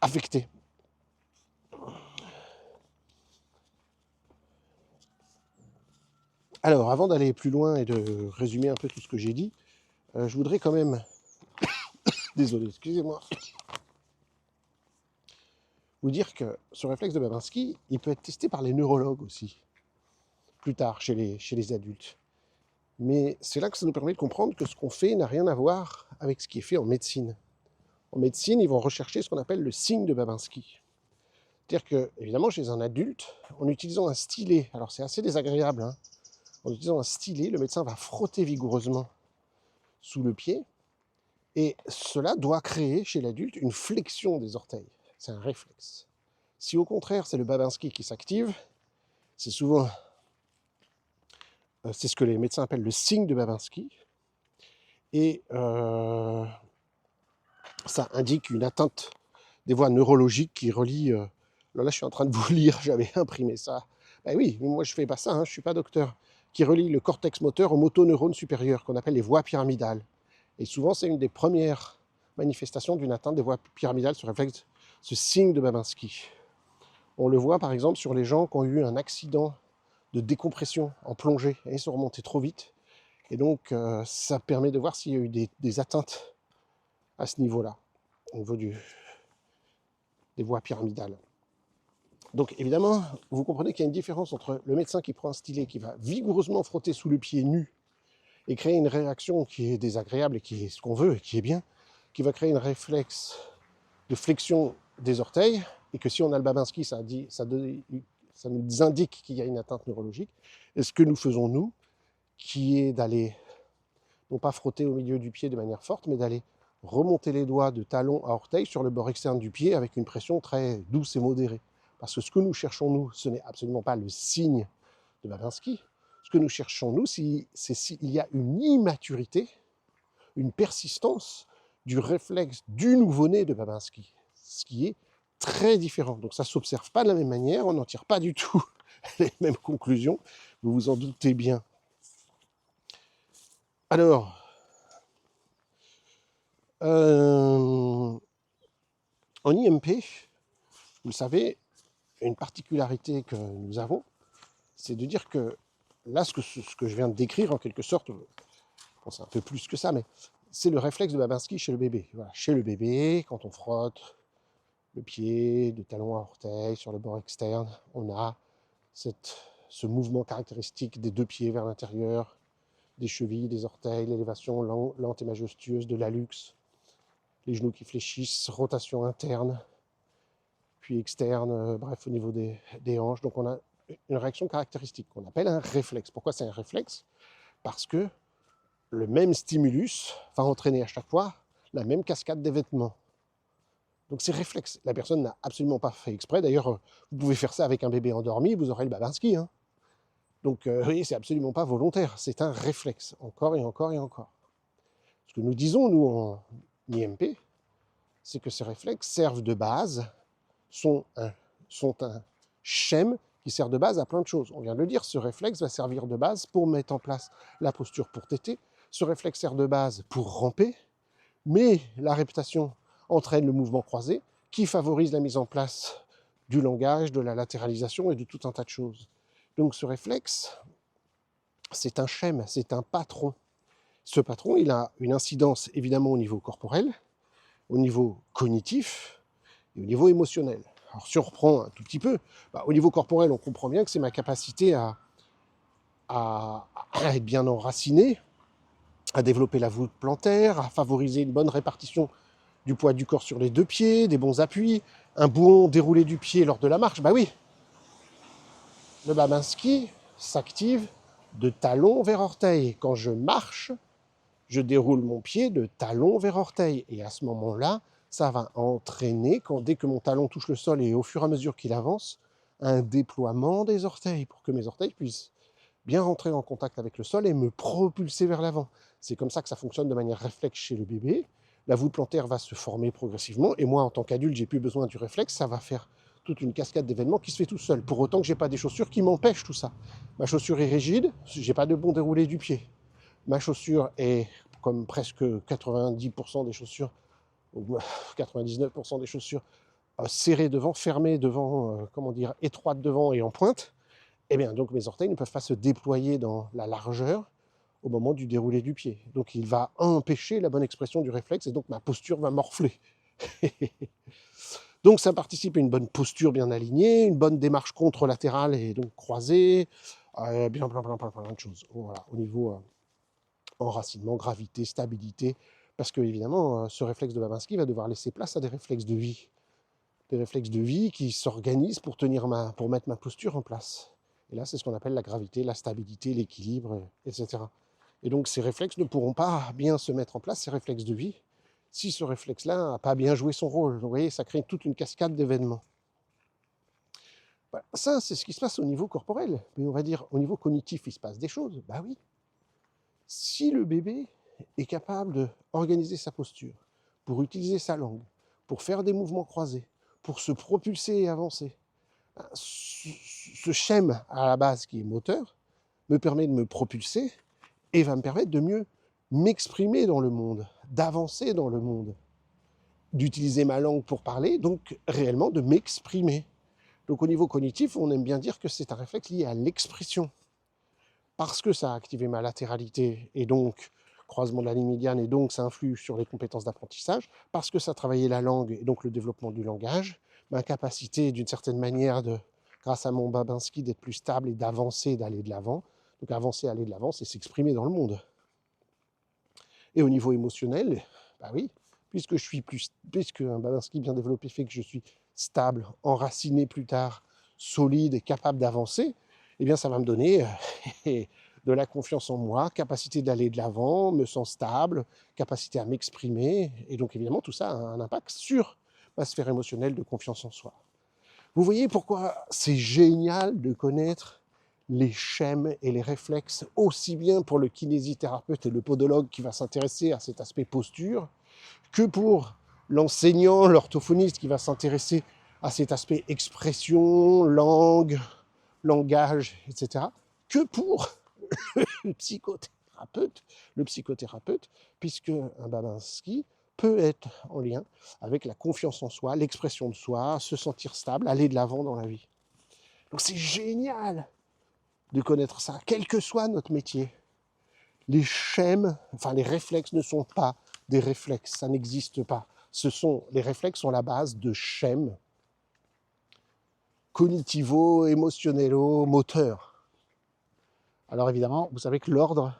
affectée. Alors, avant d'aller plus loin et de résumer un peu tout ce que j'ai dit, je voudrais quand même, désolé, excusez-moi, vous dire que ce réflexe de Babinski, il peut être testé par les neurologues aussi, plus tard, chez les adultes. Mais c'est là que ça nous permet de comprendre que ce qu'on fait n'a rien à voir avec ce qui est fait en médecine. En médecine, ils vont rechercher ce qu'on appelle le signe de Babinski. C'est-à-dire que, évidemment, chez un adulte, en utilisant un stylet, alors c'est assez désagréable, hein, en utilisant un stylet, le médecin va frotter vigoureusement sous le pied, et cela doit créer chez l'adulte une flexion des orteils. C'est un réflexe. Si au contraire, c'est le Babinski qui s'active, c'est souvent, c'est ce que les médecins appellent le signe de Babinski, et ça indique une atteinte des voies neurologiques qui relient. Là, je suis en train de vous lire, j'avais imprimé ça. Ben oui, moi je fais pas ça, hein, je suis pas docteur. Qui relie le cortex moteur aux motoneurones supérieurs, qu'on appelle les voies pyramidales. Et souvent, c'est une des premières manifestations d'une atteinte des voies pyramidales, ce réflexe, ce signe de Babinski. On le voit par exemple sur les gens qui ont eu un accident de décompression en plongée, et ils sont remontés trop vite. Et donc, ça permet de voir s'il y a eu des atteintes à ce niveau-là, au niveau des voies pyramidales. Donc évidemment, vous comprenez qu'il y a une différence entre le médecin qui prend un stylet, qui va vigoureusement frotter sous le pied nu et créer une réaction qui est désagréable et qui est ce qu'on veut et qui est bien, qui va créer un réflexe de flexion des orteils, et que si on a le Babinski, ça nous indique qu'il y a une atteinte neurologique. Et ce que nous faisons, nous, qui est d'aller, non pas frotter au milieu du pied de manière forte, mais d'aller remonter les doigts de talon à orteil sur le bord externe du pied avec une pression très douce et modérée. Parce que ce que nous cherchons, nous, ce n'est absolument pas le signe de Babinski. Ce que nous cherchons, nous, c'est s'il y a une immaturité, une persistance du réflexe du nouveau-né de Babinski, ce qui est très différent. Donc ça ne s'observe pas de la même manière, on n'en tire pas du tout les mêmes conclusions, vous vous en doutez bien. Alors, en IMP, vous le savez, une particularité que nous avons, c'est de dire que là, ce que je viens de décrire, en quelque sorte, bon, c'est un peu plus que ça, mais c'est le réflexe de Babinski chez le bébé. Voilà, chez le bébé, quand on frotte le pied de talon à orteil sur le bord externe, on a ce mouvement caractéristique des deux pieds vers l'intérieur, des chevilles, des orteils, l'élévation lente et majestueuse de l'hallux, les genoux qui fléchissent, rotation interne, puis externe, bref, au niveau des hanches. Donc on a une réaction caractéristique qu'on appelle un réflexe. Pourquoi c'est un réflexe? Parce que le même stimulus va entraîner à chaque fois la même cascade d'événements. Donc c'est réflexe. La personne n'a absolument pas fait exprès. D'ailleurs, vous pouvez faire ça avec un bébé endormi, vous aurez le Babinski. Hein. Donc vous voyez, c'est absolument pas volontaire. C'est un réflexe, encore et encore et encore. Ce que nous disons, nous, en IMP, c'est que ces réflexes servent de base, sont un schème qui sert de base à plein de choses. On vient de le dire, ce réflexe va servir de base pour mettre en place la posture pour téter. Ce réflexe sert de base pour ramper, mais la répétition entraîne le mouvement croisé qui favorise la mise en place du langage, de la latéralisation et de tout un tas de choses. Donc ce réflexe, c'est un schème, c'est un patron. Ce patron, il a une incidence évidemment au niveau corporel, au niveau cognitif et au niveau émotionnel. Alors si on reprend un tout petit peu, au niveau corporel, on comprend bien que c'est ma capacité à être bien enraciné, à développer la voûte plantaire, à favoriser une bonne répartition du poids du corps sur les deux pieds, des bons appuis, un bon déroulé du pied lors de la marche. Bah oui, le Babinski s'active de talon vers orteil. Quand je marche, je déroule mon pied de talon vers orteil. Et à ce moment-là, ça va entraîner, dès que mon talon touche le sol et au fur et à mesure qu'il avance, un déploiement des orteils pour que mes orteils puissent bien rentrer en contact avec le sol et me propulser vers l'avant. C'est comme ça que ça fonctionne de manière réflexe chez le bébé. La voûte plantaire va se former progressivement et moi, en tant qu'adulte, j'ai plus besoin du réflexe. Ça va faire toute une cascade d'événements qui se fait tout seul. Pour autant que je n'ai pas des chaussures qui m'empêchent tout ça. Ma chaussure est rigide, je n'ai pas de bon déroulé du pied. Ma chaussure est, comme presque 90% des chaussures, ou 99% des chaussures, serrées devant, fermées devant, étroites devant et en pointe. Eh bien, donc mes orteils ne peuvent pas se déployer dans la largeur au moment du déroulé du pied. Donc il va empêcher la bonne expression du réflexe et donc ma posture va morfler. Donc ça participe à une bonne posture bien alignée, une bonne démarche contre-latérale et donc croisée, plein de choses. Voilà, au niveau enracinement, gravité, stabilité, parce que évidemment, ce réflexe de Babinski va devoir laisser place à des réflexes de vie. Des réflexes de vie qui s'organisent pour mettre ma posture en place. Et là, c'est ce qu'on appelle la gravité, la stabilité, l'équilibre, etc. Et donc, ces réflexes ne pourront pas bien se mettre en place, ces réflexes de vie, si ce réflexe-là n'a pas bien joué son rôle. Vous voyez, ça crée toute une cascade d'événements. Voilà. Ça, c'est ce qui se passe au niveau corporel. Mais on va dire, au niveau cognitif, il se passe des choses. Bah oui. Si le bébé est capable d'organiser sa posture, pour utiliser sa langue, pour faire des mouvements croisés, pour se propulser et avancer, ce schème à la base qui est moteur me permet de me propulser et va me permettre de mieux m'exprimer dans le monde, d'avancer dans le monde, d'utiliser ma langue pour parler, donc réellement de m'exprimer. Donc au niveau cognitif, on aime bien dire que c'est un réflexe lié à l'expression. Parce que ça a activé ma latéralité et donc croisement de la ligne médiane et donc ça influe sur les compétences d'apprentissage, parce que ça travaillait la langue et donc le développement du langage, ma capacité d'une certaine manière grâce à mon Babinski d'être plus stable et d'avancer, d'aller de l'avant. Donc avancer, aller de l'avant, c'est s'exprimer dans le monde. Et au niveau émotionnel, bah oui, puisque un Babinski bien développé fait que je suis stable, enraciné plus tard, solide et capable d'avancer, eh bien ça va me donner de la confiance en moi, capacité d'aller de l'avant, me sens stable, capacité à m'exprimer, et donc évidemment tout ça a un impact sur ma sphère émotionnelle de confiance en soi. Vous voyez pourquoi c'est génial de connaître les schèmes et les réflexes, aussi bien pour le kinésithérapeute et le podologue qui va s'intéresser à cet aspect posture, que pour l'enseignant, l'orthophoniste qui va s'intéresser à cet aspect expression, langue, langage, etc., que pour le psychothérapeute, puisque un Babinski peut être en lien avec la confiance en soi, l'expression de soi, se sentir stable, aller de l'avant dans la vie. Donc c'est génial de connaître ça, quel que soit notre métier. Les schèmes, enfin les réflexes ne sont pas des réflexes, ça n'existe pas. Les réflexes sont la base de schèmes cognitivo-émotionnello-moteurs. Alors évidemment, vous savez que l'ordre,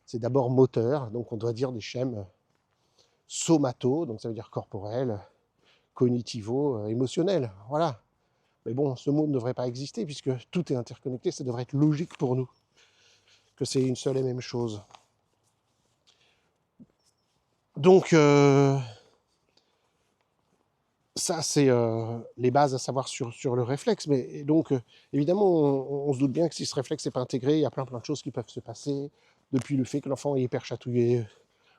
c'est d'abord moteur, donc on doit dire des schèmes somato, donc ça veut dire corporel, cognitivo, émotionnel, voilà. Mais bon, ce mot ne devrait pas exister puisque tout est interconnecté, ça devrait être logique pour nous, que c'est une seule et même chose. Donc, ça, c'est les bases à savoir sur le réflexe. Mais donc, évidemment, on se doute bien que si ce réflexe n'est pas intégré, il y a plein de choses qui peuvent se passer, depuis le fait que l'enfant est hyper chatouillé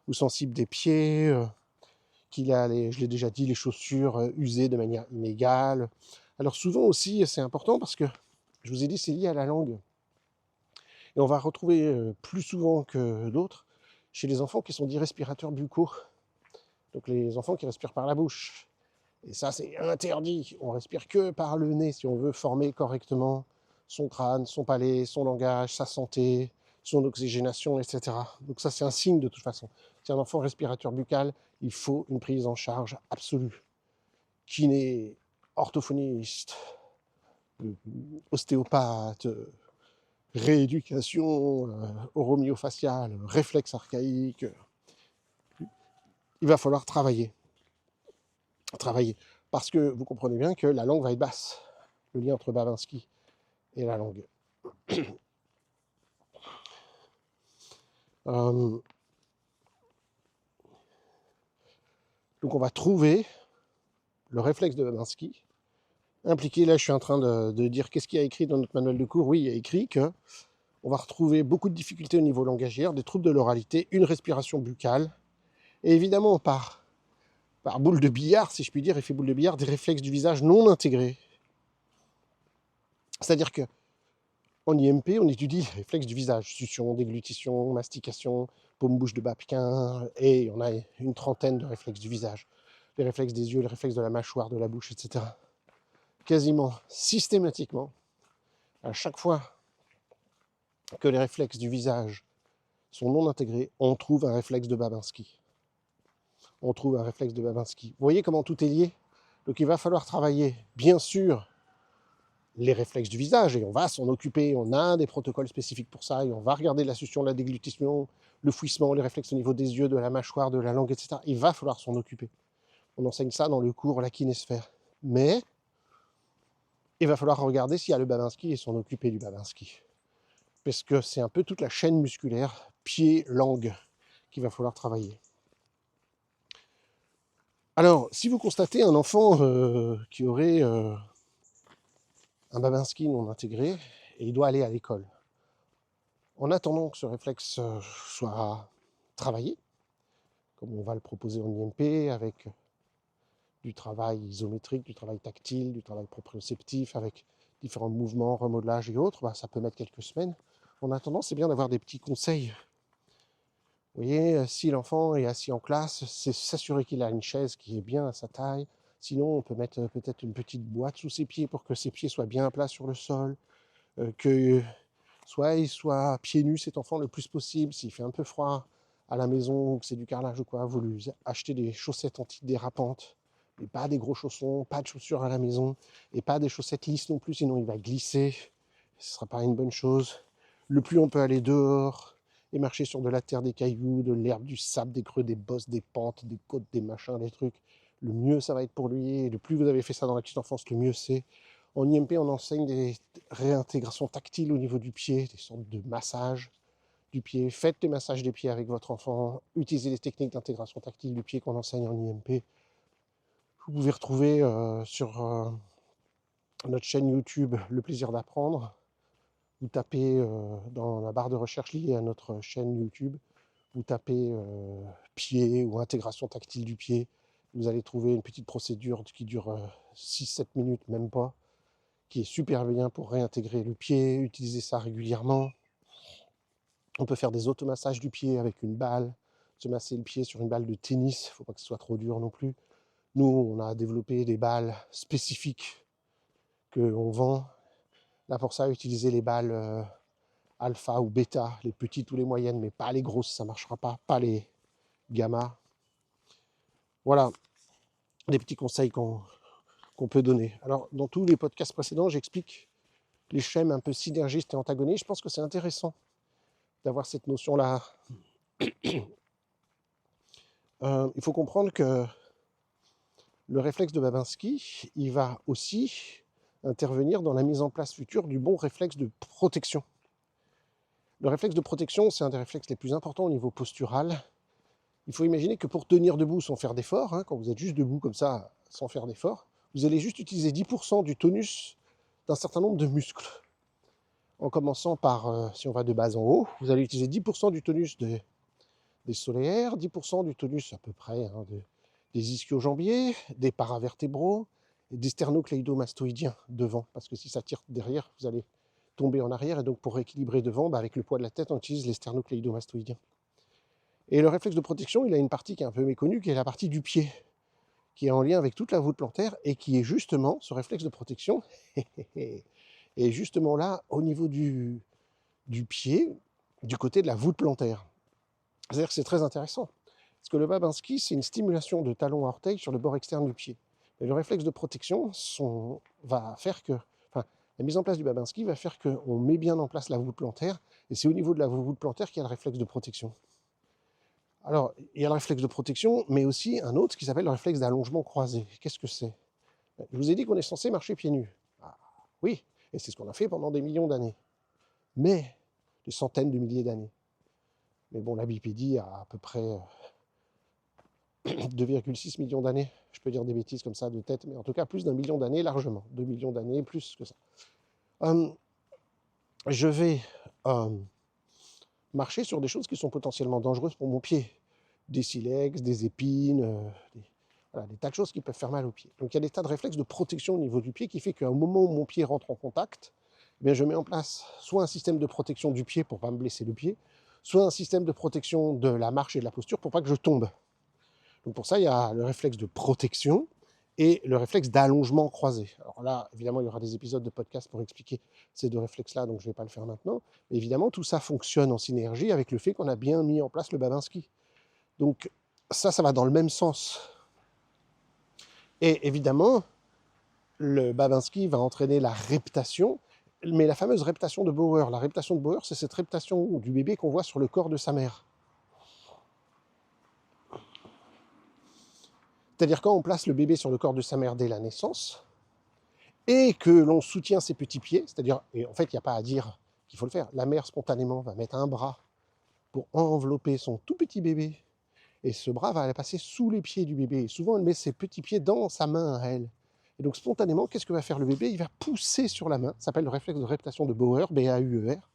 ou sensible des pieds, qu'il a, je l'ai déjà dit, les chaussures usées de manière inégale. Alors souvent aussi, c'est important parce que, je vous ai dit, c'est lié à la langue. Et on va retrouver plus souvent que d'autres chez les enfants qui sont dits respirateurs buccaux. Donc les enfants qui respirent par la bouche. Et ça, c'est interdit. On respire que par le nez si on veut former correctement son crâne, son palais, son langage, sa santé, son oxygénation, etc. Donc ça, c'est un signe de toute façon. Si un enfant respirateur buccal, il faut une prise en charge absolue. Kiné, orthophoniste, ostéopathe, rééducation, oromyofaciale, réflexe archaïque. Il va falloir travailler. Parce que vous comprenez bien que la langue va être basse. Le lien entre Babinski et la langue. Donc on va trouver le réflexe de Babinski impliqué. Là, je suis en train de dire qu'est-ce qu'il y a écrit dans notre manuel de cours. Oui, il y a écrit que on va retrouver beaucoup de difficultés au niveau langagière, des troubles de l'oralité, une respiration buccale, et évidemment par boule de billard, si je puis dire, effet boule de billard, des réflexes du visage non intégrés. C'est-à-dire que en IMP, on étudie les réflexes du visage, succion, déglutition, mastication, paume-bouche de Babkin, et on a une trentaine de réflexes du visage. Les réflexes des yeux, les réflexes de la mâchoire, de la bouche, etc. Quasiment systématiquement, à chaque fois que les réflexes du visage sont non intégrés, on trouve un réflexe de Babinski. Vous voyez comment tout est lié? Donc il va falloir travailler, bien sûr, les réflexes du visage et on va s'en occuper. On a des protocoles spécifiques pour ça et on va regarder la succion, la déglutition, le fouissement, les réflexes au niveau des yeux, de la mâchoire, de la langue, etc. Il va falloir s'en occuper. On enseigne ça dans le cours la kinésphère. Mais il va falloir regarder s'il y a le Babinski et s'en occuper du Babinski. Parce que c'est un peu toute la chaîne musculaire, pied, langue, qu'il va falloir travailler. Alors, si vous constatez un enfant qui aurait un Babinski non intégré, et il doit aller à l'école, en attendant que ce réflexe soit travaillé, comme on va le proposer en IMP, avec du travail isométrique, du travail tactile, du travail proprioceptif, avec différents mouvements, remodelages et autres, ça peut mettre quelques semaines. En attendant, c'est bien d'avoir des petits conseils. Vous voyez, si l'enfant est assis en classe, c'est s'assurer qu'il a une chaise qui est bien à sa taille. Sinon, on peut mettre peut-être une petite boîte sous ses pieds pour que ses pieds soient bien à plat sur le sol, que soit il soit pieds nus cet enfant le plus possible. S'il fait un peu froid à la maison ou que c'est du carrelage ou quoi, vous lui achetez des chaussettes antidérapantes, mais pas des gros chaussons, pas de chaussures à la maison, et pas des chaussettes lisses non plus, sinon il va glisser. Ce ne sera pas une bonne chose. Le plus on peut aller dehors et marcher sur de la terre, des cailloux, de l'herbe, du sable, des creux, des bosses, des pentes, des côtes, des machins, des trucs, le mieux ça va être pour lui. Et le plus vous avez fait ça dans la petite enfance, le mieux c'est. En IMP, on enseigne des réintégrations tactiles au niveau du pied, des sortes de massages du pied. Faites les massages des pieds avec votre enfant. Utilisez les techniques d'intégration tactile du pied qu'on enseigne en IMP. Vous pouvez retrouver sur notre chaîne YouTube Le Plaisir d'Apprendre. Vous tapez dans la barre de recherche liée à notre chaîne YouTube, vous tapez pied ou intégration tactile du pied. Vous allez trouver une petite procédure qui dure 6-7 minutes, même pas, qui est super bien pour réintégrer le pied, utiliser ça régulièrement. On peut faire des automassages du pied avec une balle, se masser le pied sur une balle de tennis, il ne faut pas que ce soit trop dur non plus. Nous, on a développé des balles spécifiques qu'on vend. Là, pour ça, utiliser les balles alpha ou bêta, les petites ou les moyennes, mais pas les grosses, ça ne marchera pas les gamma. Voilà, des petits conseils qu'on peut donner. Alors, dans tous les podcasts précédents, j'explique les schèmes un peu synergistes et antagonistes. Je pense que c'est intéressant d'avoir cette notion-là. Il faut comprendre que le réflexe de Babinski, il va aussi intervenir dans la mise en place future du bon réflexe de protection. Le réflexe de protection, c'est un des réflexes les plus importants au niveau postural. Il faut imaginer que pour tenir debout sans faire d'effort, quand vous êtes juste debout comme ça, sans faire d'effort, vous allez juste utiliser 10% du tonus d'un certain nombre de muscles. En commençant par, si on va de bas en haut, vous allez utiliser 10% du tonus des solaires, 10% du tonus à peu près des ischio-jambiers, des paravertébraux, et des sternocléidomastoïdiens devant, parce que si ça tire derrière, vous allez tomber en arrière, et donc pour rééquilibrer devant, avec le poids de la tête, on utilise les sternocléidomastoïdiens. Et le réflexe de protection, il a une partie qui est un peu méconnue, qui est la partie du pied, qui est en lien avec toute la voûte plantaire, et qui est justement, ce réflexe de protection, est justement là, au niveau du pied, du côté de la voûte plantaire. C'est-à-dire que c'est très intéressant. Parce que le Babinski, c'est une stimulation de talon à orteil sur le bord externe du pied. Et le réflexe de protection va faire que... Enfin, la mise en place du Babinski va faire qu'on met bien en place la voûte plantaire, et c'est au niveau de la voûte plantaire qu'il y a le réflexe de protection. Alors, il y a le réflexe de protection, mais aussi un autre qui s'appelle le réflexe d'allongement croisé. Qu'est-ce que c'est? Je vous ai dit qu'on est censé marcher pieds nus. Ah, oui, et c'est ce qu'on a fait pendant des millions d'années. Mais, des centaines de milliers d'années. Mais bon, la bipédie a à peu près 2,6 millions d'années. Je peux dire des bêtises comme ça de tête, mais en tout cas plus d'un million d'années largement. 2 millions d'années, plus que ça. Je vais marcher sur des choses qui sont potentiellement dangereuses pour mon pied. Des silex, des épines, des tas de choses qui peuvent faire mal au pied. Donc il y a des tas de réflexes de protection au niveau du pied qui fait qu'à un moment où mon pied rentre en contact, je mets en place soit un système de protection du pied pour ne pas me blesser le pied, soit un système de protection de la marche et de la posture pour pas que je tombe. Donc pour ça, il y a le réflexe de protection et le réflexe d'allongement croisé. Alors là, évidemment, il y aura des épisodes de podcast pour expliquer ces deux réflexes-là, donc je ne vais pas le faire maintenant. Mais évidemment, tout ça fonctionne en synergie avec le fait qu'on a bien mis en place le Babinski. Donc ça va dans le même sens. Et évidemment, le Babinski va entraîner la reptation, mais la fameuse reptation de Bauer. La reptation de Bauer, c'est cette reptation du bébé qu'on voit sur le corps de sa mère. C'est-à-dire quand on place le bébé sur le corps de sa mère dès la naissance, et que l'on soutient ses petits pieds, c'est-à-dire, et en fait, il n'y a pas à dire qu'il faut le faire, la mère spontanément va mettre un bras pour envelopper son tout petit bébé, et ce bras va aller passer sous les pieds du bébé. Et souvent, elle met ses petits pieds dans sa main à elle. Et donc, spontanément, qu'est-ce que va faire le bébé? Il va pousser sur la main, ça s'appelle le réflexe de reptation de Bauer, B-A-U-E-R,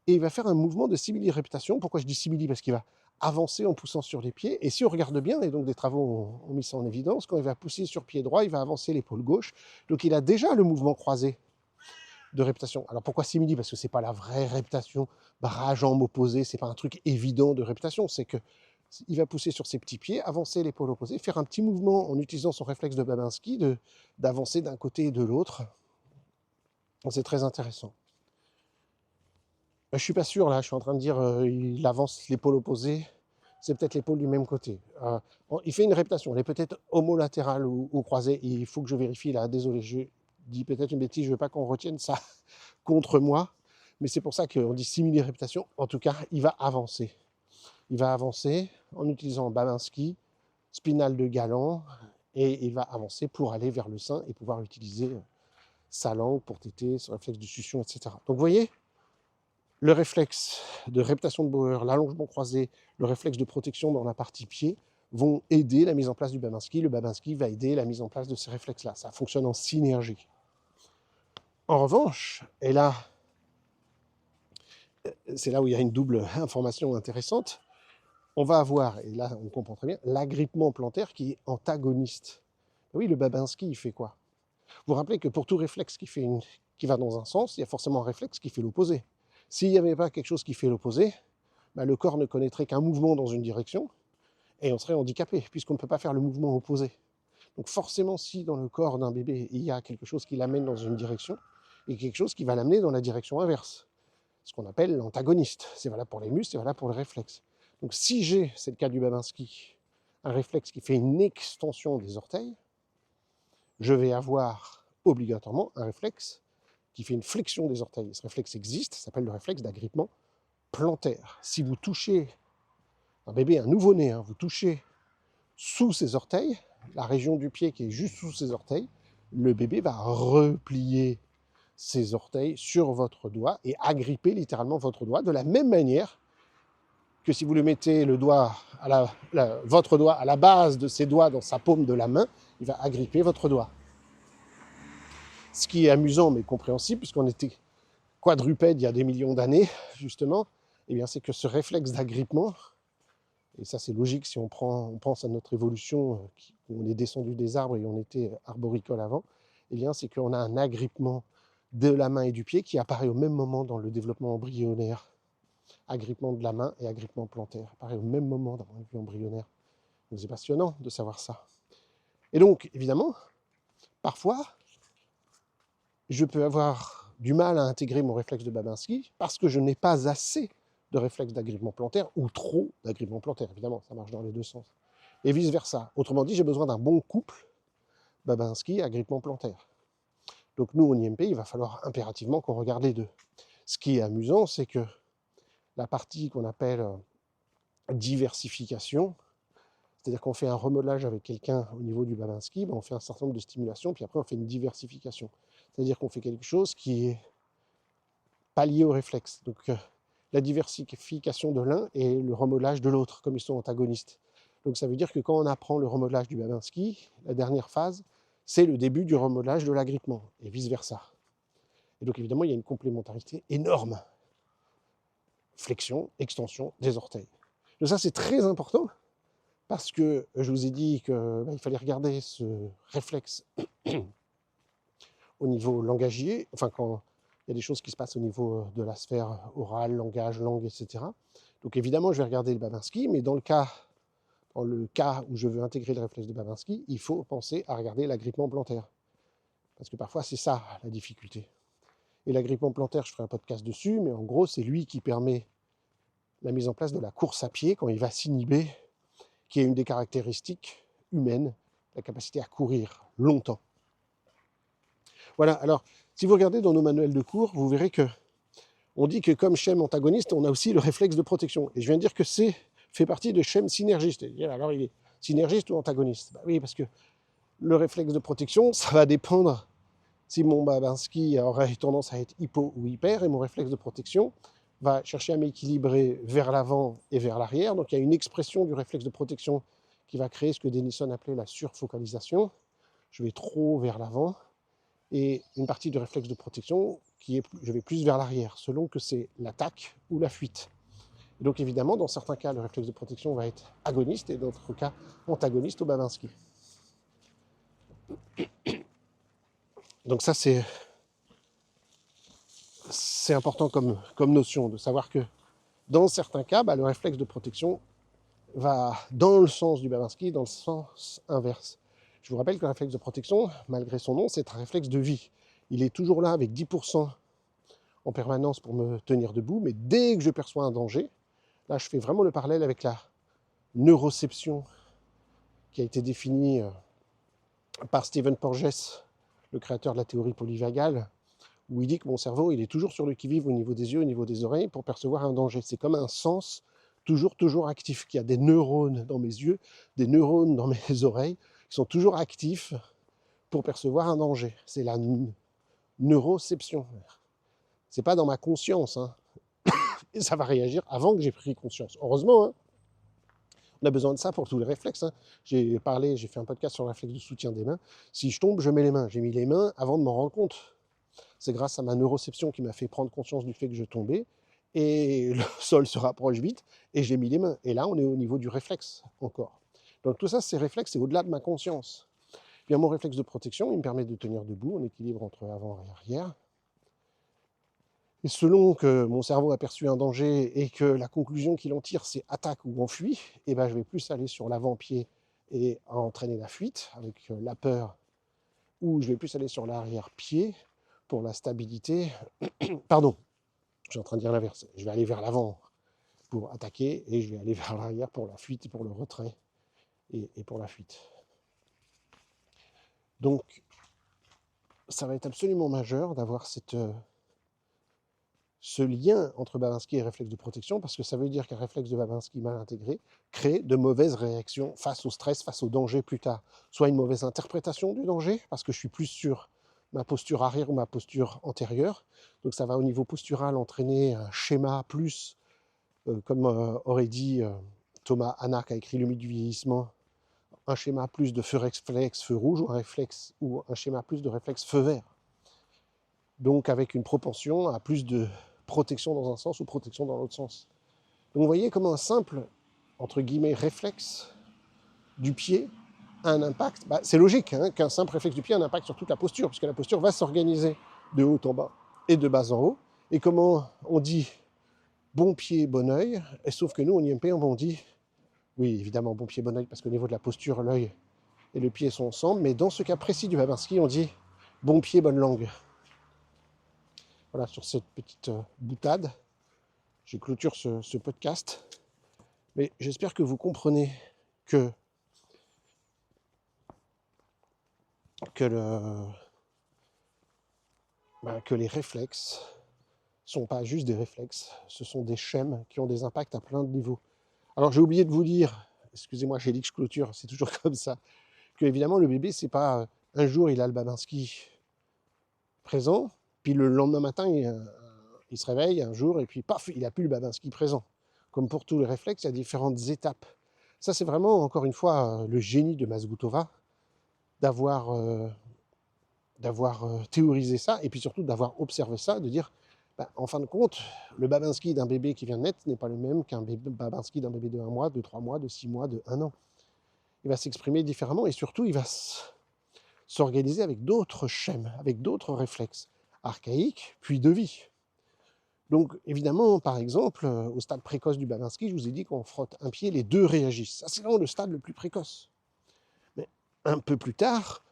et il va faire un mouvement de simili-reptation. Pourquoi je dis simili? Parce qu'il va avancer en poussant sur les pieds, et si on regarde bien, et donc des travaux ont mis ça en évidence, quand il va pousser sur pied droit, il va avancer l'épaule gauche, donc il a déjà le mouvement croisé de reptation. Alors pourquoi simili? Parce que c'est pas la vraie reptation, bras, jambes opposés, c'est pas un truc évident de reptation, c'est que il va pousser sur ses petits pieds, avancer l'épaule opposée, faire un petit mouvement en utilisant son réflexe de Babinski, d'avancer d'un côté et de l'autre. C'est très intéressant. Je suis pas sûr là, je suis en train de dire il avance l'épaule opposée, c'est peut-être l'épaule du même côté. Il fait une reptation, elle est peut-être homolatérale ou croisée, il faut que je vérifie là, désolé, je dis peut-être une bêtise, je veux pas qu'on retienne ça contre moi, mais c'est pour ça qu'on dit simili-reptation. En tout cas, il va avancer. Il va avancer en utilisant Babinski, spinal de Galant, et il va avancer pour aller vers le sein et pouvoir utiliser sa langue pour téter, son réflexe de succion, etc. Donc vous voyez, le réflexe de reptation de Bauer, l'allongement croisé, le réflexe de protection dans la partie pied vont aider la mise en place du Babinski. Le Babinski va aider la mise en place de ces réflexes-là. Ça fonctionne en synergie. En revanche, et là, c'est là où il y a une double information intéressante, on va avoir, et là on comprend très bien, l'agrippement plantaire qui est antagoniste. Oui, le Babinski, il fait quoi? Vous vous rappelez que pour tout réflexe qui va dans un sens, il y a forcément un réflexe qui fait l'opposé. S'il n'y avait pas quelque chose qui fait l'opposé, bah, le corps ne connaîtrait qu'un mouvement dans une direction, et on serait handicapé, puisqu'on ne peut pas faire le mouvement opposé. Donc forcément, si dans le corps d'un bébé, il y a quelque chose qui l'amène dans une direction, et quelque chose qui va l'amener dans la direction inverse, ce qu'on appelle l'antagoniste. C'est valable pour les muscles, c'est valable pour le réflexe. Donc si j'ai, c'est le cas du Babinski, un réflexe qui fait une extension des orteils, je vais avoir obligatoirement un réflexe qui fait une flexion des orteils. Ce réflexe existe, ça s'appelle le réflexe d'agrippement plantaire. Si vous touchez un bébé, un nouveau-né, vous touchez sous ses orteils, la région du pied qui est juste sous ses orteils, le bébé va replier ses orteils sur votre doigt et agripper littéralement votre doigt de la même manière que si vous le mettez le doigt votre doigt à la base de ses doigts dans sa paume de la main, il va agripper votre doigt. Ce qui est amusant mais compréhensible, puisqu'on était quadrupèdes il y a des millions d'années, justement, eh bien, c'est que ce réflexe d'agrippement, et ça c'est logique si on pense à notre évolution, où on est descendu des arbres et on était arboricole avant, eh bien, c'est qu'on a un agrippement de la main et du pied qui apparaît au même moment dans le développement embryonnaire. Agrippement de la main et agrippement plantaire apparaît au même moment dans le vue embryonnaire. Donc c'est passionnant de savoir ça. Et donc, évidemment, parfois, je peux avoir du mal à intégrer mon réflexe de Babinski parce que je n'ai pas assez de réflexe d'agrippement plantaire ou trop d'agrippement plantaire. Évidemment, ça marche dans les deux sens. Et vice-versa. Autrement dit, j'ai besoin d'un bon couple Babinski-agrippement plantaire. Donc nous, en IMP, il va falloir impérativement qu'on regarde les deux. Ce qui est amusant, c'est que la partie qu'on appelle diversification, c'est-à-dire qu'on fait un remodelage avec quelqu'un au niveau du Babinski, on fait un certain nombre de stimulations, puis après on fait une diversification. C'est-à-dire qu'on fait quelque chose qui est pas lié au réflexe. Donc la diversification de l'un et le remodelage de l'autre, comme ils sont antagonistes. Donc ça veut dire que quand on apprend le remodelage du Babinski, la dernière phase, c'est le début du remodelage de l'agrippement, et vice-versa. Et donc évidemment, il y a une complémentarité énorme. Flexion, extension des orteils. Donc ça, c'est très important, parce que je vous ai dit qu'il fallait regarder ce réflexe au niveau langagier, enfin quand il y a des choses qui se passent au niveau de la sphère orale, langage, langue, etc. Donc évidemment, je vais regarder le Babinski, mais dans le cas où je veux intégrer le réflexe de Babinski, il faut penser à regarder l'agrippement plantaire. Parce que parfois, c'est ça la difficulté. Et l'agrippement plantaire, je ferai un podcast dessus, mais en gros, c'est lui qui permet la mise en place de la course à pied quand il va s'inhiber, qui est une des caractéristiques humaines, la capacité à courir longtemps. Voilà, alors, si vous regardez dans nos manuels de cours, vous verrez que on dit que comme schème antagoniste, on a aussi le réflexe de protection. Et je viens de dire que c'est fait partie de schème synergiste. Alors, il est synergiste ou antagoniste? Bah oui, parce que le réflexe de protection, ça va dépendre si mon Babinski aurait tendance à être hypo ou hyper, et mon réflexe de protection va chercher à m'équilibrer vers l'avant et vers l'arrière. Donc il y a une expression du réflexe de protection qui va créer ce que Denison appelait la surfocalisation. Je vais trop vers l'avant, et une partie du réflexe de protection qui est je vais plus vers l'arrière, selon que c'est l'attaque ou la fuite. Et donc évidemment, dans certains cas, le réflexe de protection va être agoniste, et dans d'autres cas, antagoniste au Babinski. Donc ça, c'est important comme notion, de savoir que dans certains cas, le réflexe de protection va dans le sens du Babinski, dans le sens inverse. Je vous rappelle que le réflexe de protection, malgré son nom, c'est un réflexe de vie. Il est toujours là avec 10% en permanence pour me tenir debout, mais dès que je perçois un danger, là je fais vraiment le parallèle avec la neuroception qui a été définie par Stephen Porges, le créateur de la théorie polyvagale, où il dit que mon cerveau, il est toujours sur le qui-vive au niveau des yeux, au niveau des oreilles, pour percevoir un danger. C'est comme un sens toujours actif, qu'il y a des neurones dans mes yeux, des neurones dans mes oreilles, qui sont toujours actifs pour percevoir un danger. C'est la neuroception. C'est pas dans ma conscience, hein. Et ça va réagir avant que j'ai pris conscience. Heureusement, hein. On a besoin de ça pour tous les réflexes, hein. J'ai fait un podcast sur le réflexe de soutien des mains. Si je tombe, je mets les mains. J'ai mis les mains avant de m'en rendre compte. C'est grâce à ma neuroception qui m'a fait prendre conscience du fait que je tombais, et le sol se rapproche vite, et j'ai mis les mains. Et là, on est au niveau du réflexe encore. Donc tout ça, ces réflexes, c'est au-delà de ma conscience. Bien, mon réflexe de protection, il me permet de tenir debout en équilibre entre avant et arrière. Et selon que mon cerveau a perçu un danger et que la conclusion qu'il en tire, c'est attaque ou enfuit, et je vais plus aller sur l'avant-pied et entraîner la fuite avec la peur, ou je vais plus aller sur l'arrière-pied pour la stabilité. Pardon, je suis en train de dire l'inverse. Je vais aller vers l'avant pour attaquer, et je vais aller vers l'arrière pour la fuite, pour le retrait et pour la fuite. Donc, ça va être absolument majeur d'avoir ce lien entre Babinski et réflexe de protection, parce que ça veut dire qu'un réflexe de Babinski mal intégré crée de mauvaises réactions face au stress, face au danger plus tard. Soit une mauvaise interprétation du danger, parce que je suis plus sur ma posture arrière ou ma posture antérieure. Donc ça va au niveau postural entraîner un schéma plus, comme aurait dit Thomas Hanna, qui a écrit Le mythe du vieillissement, un schéma plus de feu réflexe feu rouge, ou un schéma plus de réflexe feu vert. Donc avec une propension à plus de protection dans un sens ou protection dans l'autre sens. Donc vous voyez comment un simple, entre guillemets, réflexe du pied a un impact. C'est logique, hein, qu'un simple réflexe du pied a un impact sur toute la posture, puisque la posture va s'organiser de haut en bas et de bas en haut. Et comment on dit bon pied, bon oeil, et sauf que nous, en IMP, on dit, oui, évidemment, bon pied, bon oeil, parce qu'au niveau de la posture, l'œil et le pied sont ensemble, mais dans ce cas précis du Babinski, on dit bon pied, bonne langue. Voilà, sur cette petite boutade, je clôture ce podcast. Mais j'espère que vous comprenez que les réflexes ne sont pas juste des réflexes, ce sont des schèmes qui ont des impacts à plein de niveaux. Alors j'ai oublié de vous dire, excusez-moi, j'ai dit que je clôture, c'est toujours comme ça, que évidemment le bébé, c'est pas un jour il a le Babinski présent, puis le lendemain matin il se réveille un jour et puis paf, il n'a plus le Babinski présent. Comme pour tous les réflexes, il y a différentes étapes. Ça, c'est vraiment, encore une fois, le génie de Mazgutova, d'avoir théorisé ça, et puis surtout d'avoir observé ça, de dire, en fin de compte, le Babinski d'un bébé qui vient de naître n'est pas le même qu'un Babinski d'un bébé de 1 mois, de 3 mois, de 6 mois, de 1 an. Il va s'exprimer différemment, et surtout, il va s'organiser avec d'autres schèmes, avec d'autres réflexes, archaïques, puis de vie. Donc évidemment, par exemple, au stade précoce du Babinski, je vous ai dit qu'on frotte un pied, les deux réagissent. Ça, c'est vraiment le stade le plus précoce. Mais un peu plus tard,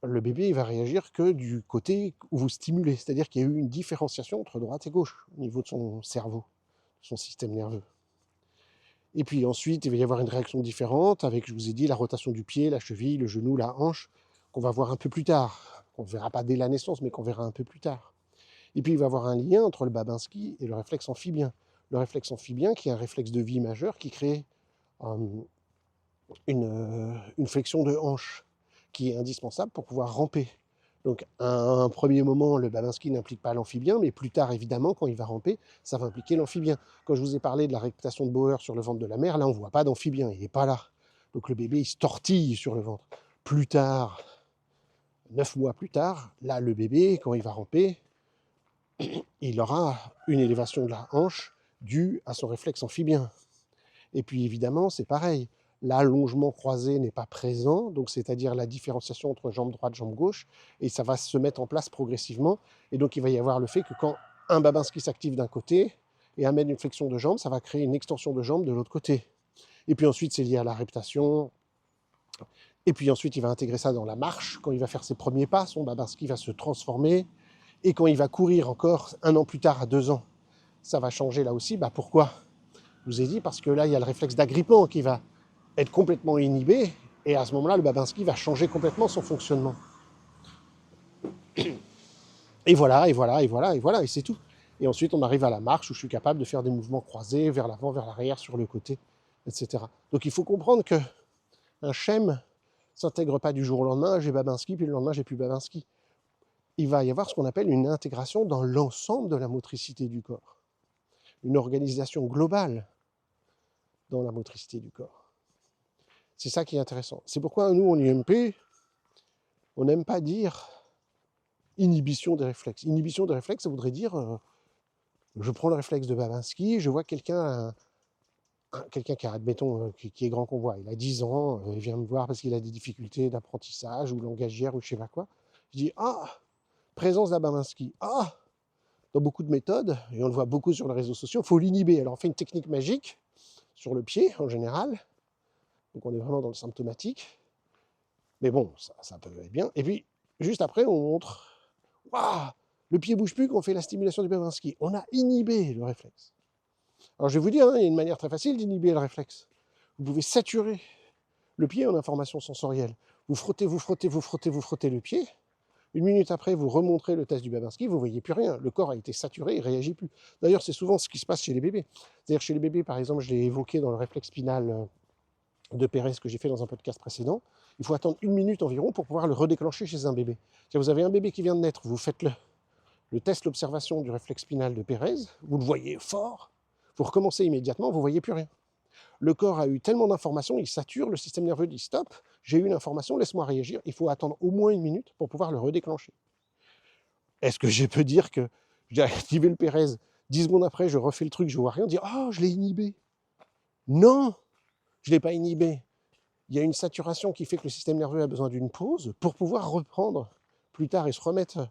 le bébé il va réagir que du côté où vous stimulez. C'est-à-dire qu'il y a eu une différenciation entre droite et gauche au niveau de son cerveau, de son système nerveux. Et puis ensuite, il va y avoir une réaction différente avec, je vous ai dit, la rotation du pied, la cheville, le genou, la hanche, qu'on va voir un peu plus tard, qu'on ne verra pas dès la naissance, mais qu'on verra un peu plus tard. Et puis il va y avoir un lien entre le Babinski et le réflexe amphibien. Le réflexe amphibien qui est un réflexe de vie majeur qui crée une flexion de hanche qui est indispensable pour pouvoir ramper. Donc à un premier moment, le Babinski n'implique pas l'amphibien, mais plus tard, évidemment, quand il va ramper, ça va impliquer l'amphibien. Quand je vous ai parlé de la réputation de Bauer sur le ventre de la mère, là, on ne voit pas d'amphibien, il n'est pas là. Donc le bébé, il se tortille sur le ventre. Plus tard, 9 mois plus tard, là, le bébé, quand il va ramper, il aura une élévation de la hanche due à son réflexe amphibien. Et puis évidemment, c'est pareil. L'allongement croisé n'est pas présent, donc c'est-à-dire la différenciation entre jambe droite, jambe gauche, et ça va se mettre en place progressivement. Et donc il va y avoir le fait que quand un Babinski s'active d'un côté et amène une flexion de jambe, ça va créer une extension de jambe de l'autre côté. Et puis ensuite, c'est lié à la réputation. Et puis ensuite, il va intégrer ça dans la marche. Quand il va faire ses premiers pas, son Babinski va se transformer. Et quand il va courir encore 1 an plus tard, à 2 ans, ça va changer là aussi. Pourquoi ? Je vous ai dit, parce que là, il y a le réflexe d'agrippement qui va être complètement inhibé, et à ce moment-là, le Babinski va changer complètement son fonctionnement. Et voilà, et c'est tout. Et ensuite, on arrive à la marche où je suis capable de faire des mouvements croisés vers l'avant, vers l'arrière, sur le côté, etc. Donc il faut comprendre qu'un schème ne s'intègre pas du jour au lendemain, j'ai Babinski, puis le lendemain, j'ai plus Babinski. Il va y avoir ce qu'on appelle une intégration dans l'ensemble de la motricité du corps. Une organisation globale dans la motricité du corps. C'est ça qui est intéressant. C'est pourquoi nous, en UMP, on n'aime pas dire inhibition des réflexes. Inhibition des réflexes, ça voudrait dire, je prends le réflexe de Babinski, je vois quelqu'un qui a, admettons, qui est grand convoi, il a 10 ans, il vient me voir parce qu'il a des difficultés d'apprentissage ou langagière ou je sais pas quoi. Je dis, présence d'Ababinski. Dans beaucoup de méthodes, et on le voit beaucoup sur les réseaux sociaux, il faut l'inhiber. Alors on fait une technique magique sur le pied en général, donc on est vraiment dans le symptomatique, mais bon, ça peut aller bien. Et puis, juste après, on montre, le pied bouge plus quand on fait la stimulation du Babinski. On a inhibé le réflexe. Alors je vais vous dire, il y a une manière très facile d'inhiber le réflexe. Vous pouvez saturer le pied en information sensorielle. Vous frottez le pied. 1 minute après, vous remontrez le test du Babinski, vous ne voyez plus rien. Le corps a été saturé, il ne réagit plus. D'ailleurs, c'est souvent ce qui se passe chez les bébés. C'est-à-dire chez les bébés, par exemple, je l'ai évoqué dans le réflexe spinal de Pérez que j'ai fait dans un podcast précédent, il faut attendre 1 minute environ pour pouvoir le redéclencher chez un bébé. Si vous avez un bébé qui vient de naître, vous faites le test, l'observation du réflexe spinal de Pérez, vous le voyez fort, vous recommencez immédiatement, vous ne voyez plus rien. Le corps a eu tellement d'informations, il sature, le système nerveux dit stop, j'ai eu une information, laisse-moi réagir, il faut attendre au moins 1 minute pour pouvoir le redéclencher. Est-ce que je peux dire que j'ai activé le Pérez, 10 secondes après, je refais le truc, je ne vois rien, dire je l'ai inhibé. Non, je ne l'ai pas inhibé. Il y a une saturation qui fait que le système nerveux a besoin d'une pause pour pouvoir reprendre plus tard et se remettre